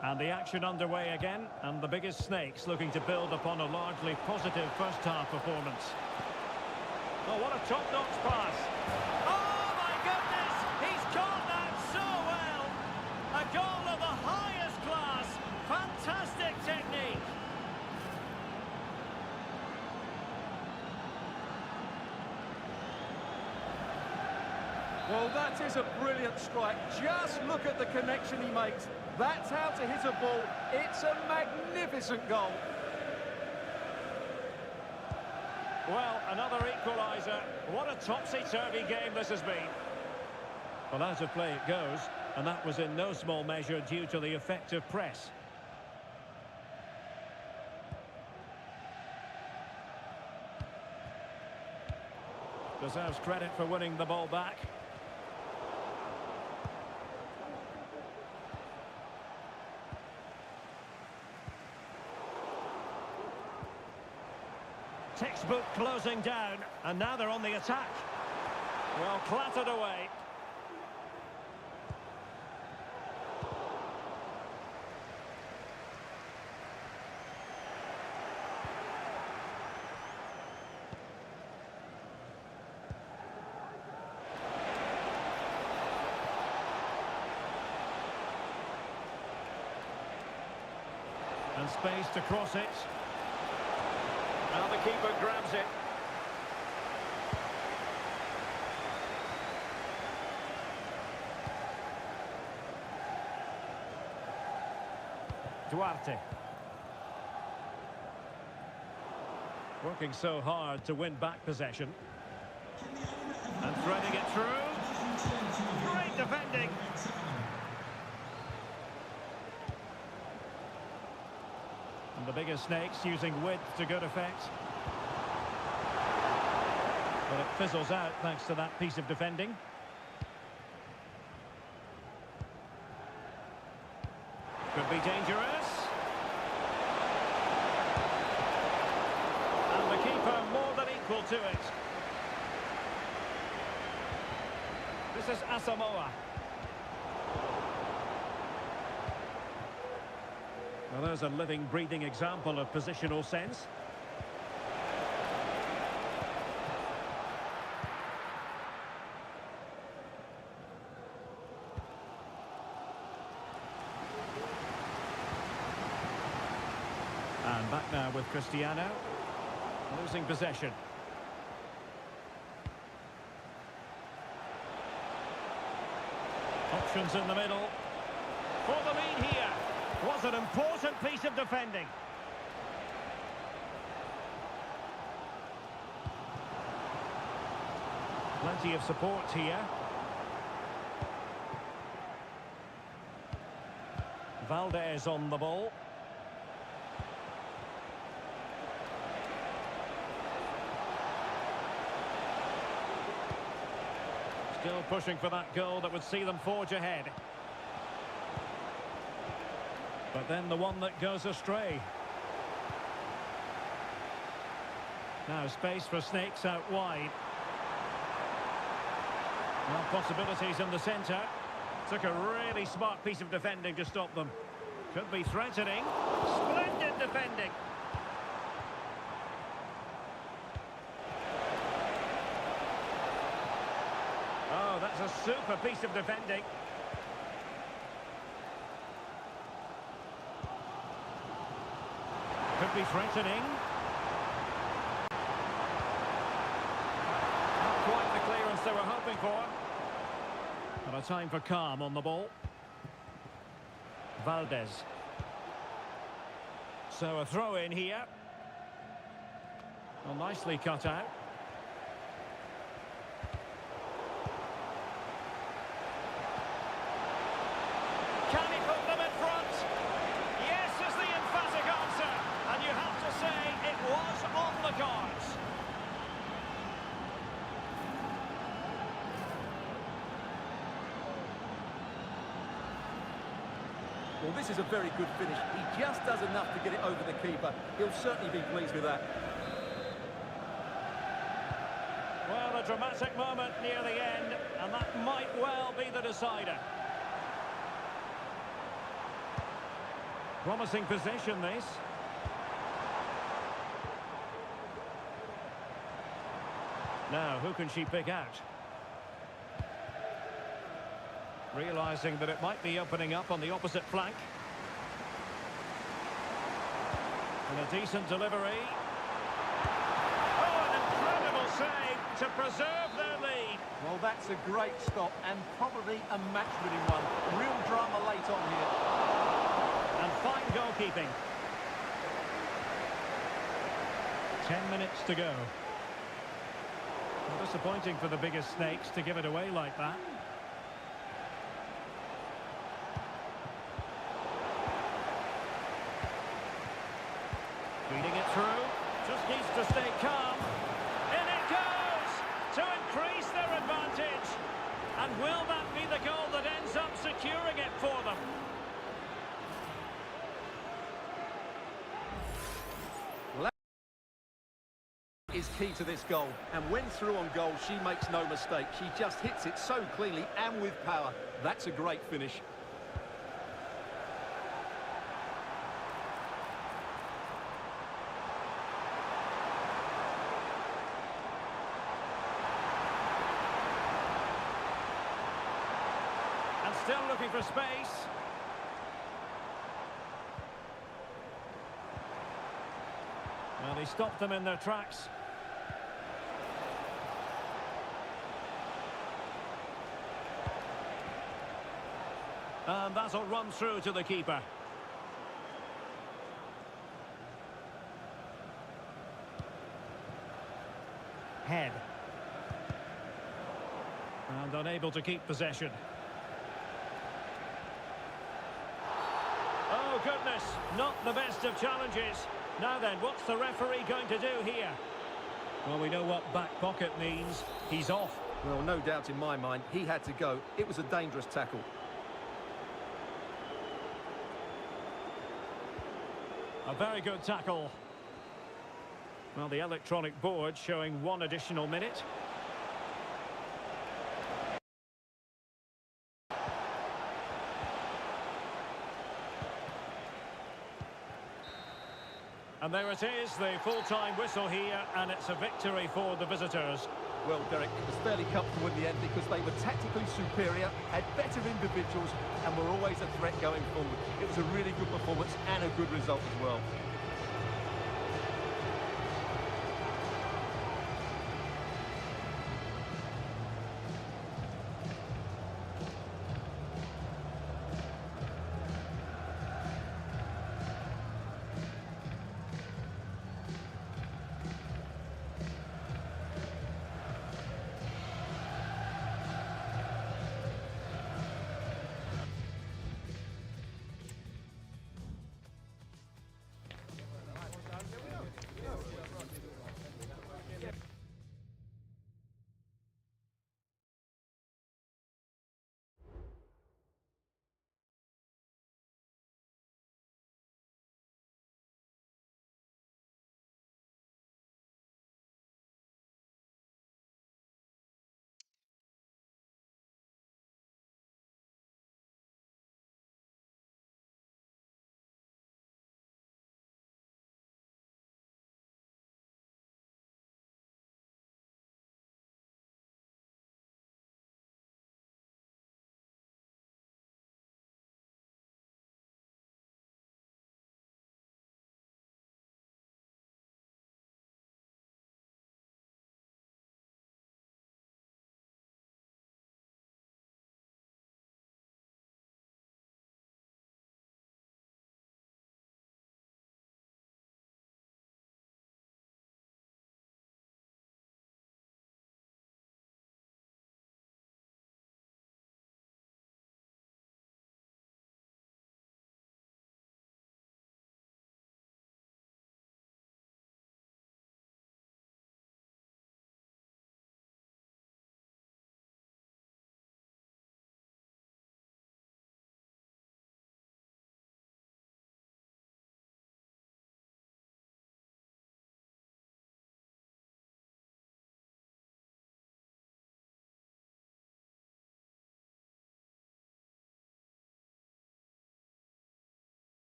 And the action underway again, and the biggest Snakes looking to build upon a largely positive first-half performance. Oh, what a top-notch pass. Oh, my goodness! He's caught that so well! A goal of the highest class. Fantastic technique. Well, that is a brilliant strike. Just look at the connection he makes. That's how to hit a ball. It's a magnificent goal. Well, another equaliser. What a topsy-turvy game this has been. Well, out of play it goes, and that was in no small measure due to the effective press. Deserves credit for winning the ball back. Textbook closing down, and now they're on the attack. Well, clattered away. And space to cross it. Now the keeper grabs it. Duarte. Working so hard to win back possession. And threading it through. Great defending. And the bigger Snakes using width to good effect. But it fizzles out thanks to that piece of defending. Could be dangerous. And the keeper more than equal to it. This is Asamoah. Well, there's a living, breathing example of positional sense. now with Cristiano. Losing possession. Options in the middle. For the lead here. Was an important piece of defending. Plenty of support here. Valdez on the ball. Still pushing for that goal that would see them forge ahead. But then the one that goes astray. Now space for Snakes out wide. Well, possibilities in the centre. Took a really smart piece of defending to stop them. Could be threatening. Splendid defending. Oh, that's a super piece of defending. Could be threatening. Not quite the clearance they were hoping for. And a time for calm on the ball. Valdez. So a throw in here. Well, nicely cut out. Can he put them in front? Yes is the emphatic answer. And you have to say it was on the cards. Well, this is a very good finish. He just does enough to get it over the keeper. He'll certainly be pleased with that. Well, a dramatic moment near the end, and that might well be the decider. Promising possession, this. Now, who can she pick out? Realising that it might be opening up on the opposite flank. And a decent delivery. Oh, an incredible save to preserve their lead. Well, that's a great stop and probably a match-winning one. Real drama late on here. And fine goalkeeping. 10 minutes to go. Well, disappointing for the biggest Snakes to give it away like that. Feeding it through. Just needs to stay calm. In it goes! To increase their advantage. And will that be the goal that ends up securing it for them? Is key to this goal, and when through on goal she makes no mistake. She just hits it so cleanly and with power. That's a great finish. And still looking for space. Well, he stopped them in their tracks. And that'll run through to the keeper. Head. And unable to keep possession. Oh, goodness, not the best of challenges. Now then, what's the referee going to do here? Well, we know what back pocket means. He's off. Well, no doubt in my mind, he had to go. It was a dangerous tackle. A very good tackle. Well, the electronic board showing one additional minute. And there it is, the full-time whistle here, and it's a victory for the visitors. Well, Derek, it was fairly comfortable in the end because they were tactically superior, had better individuals, and were always a threat going forward. It was a really good performance and a good result as well.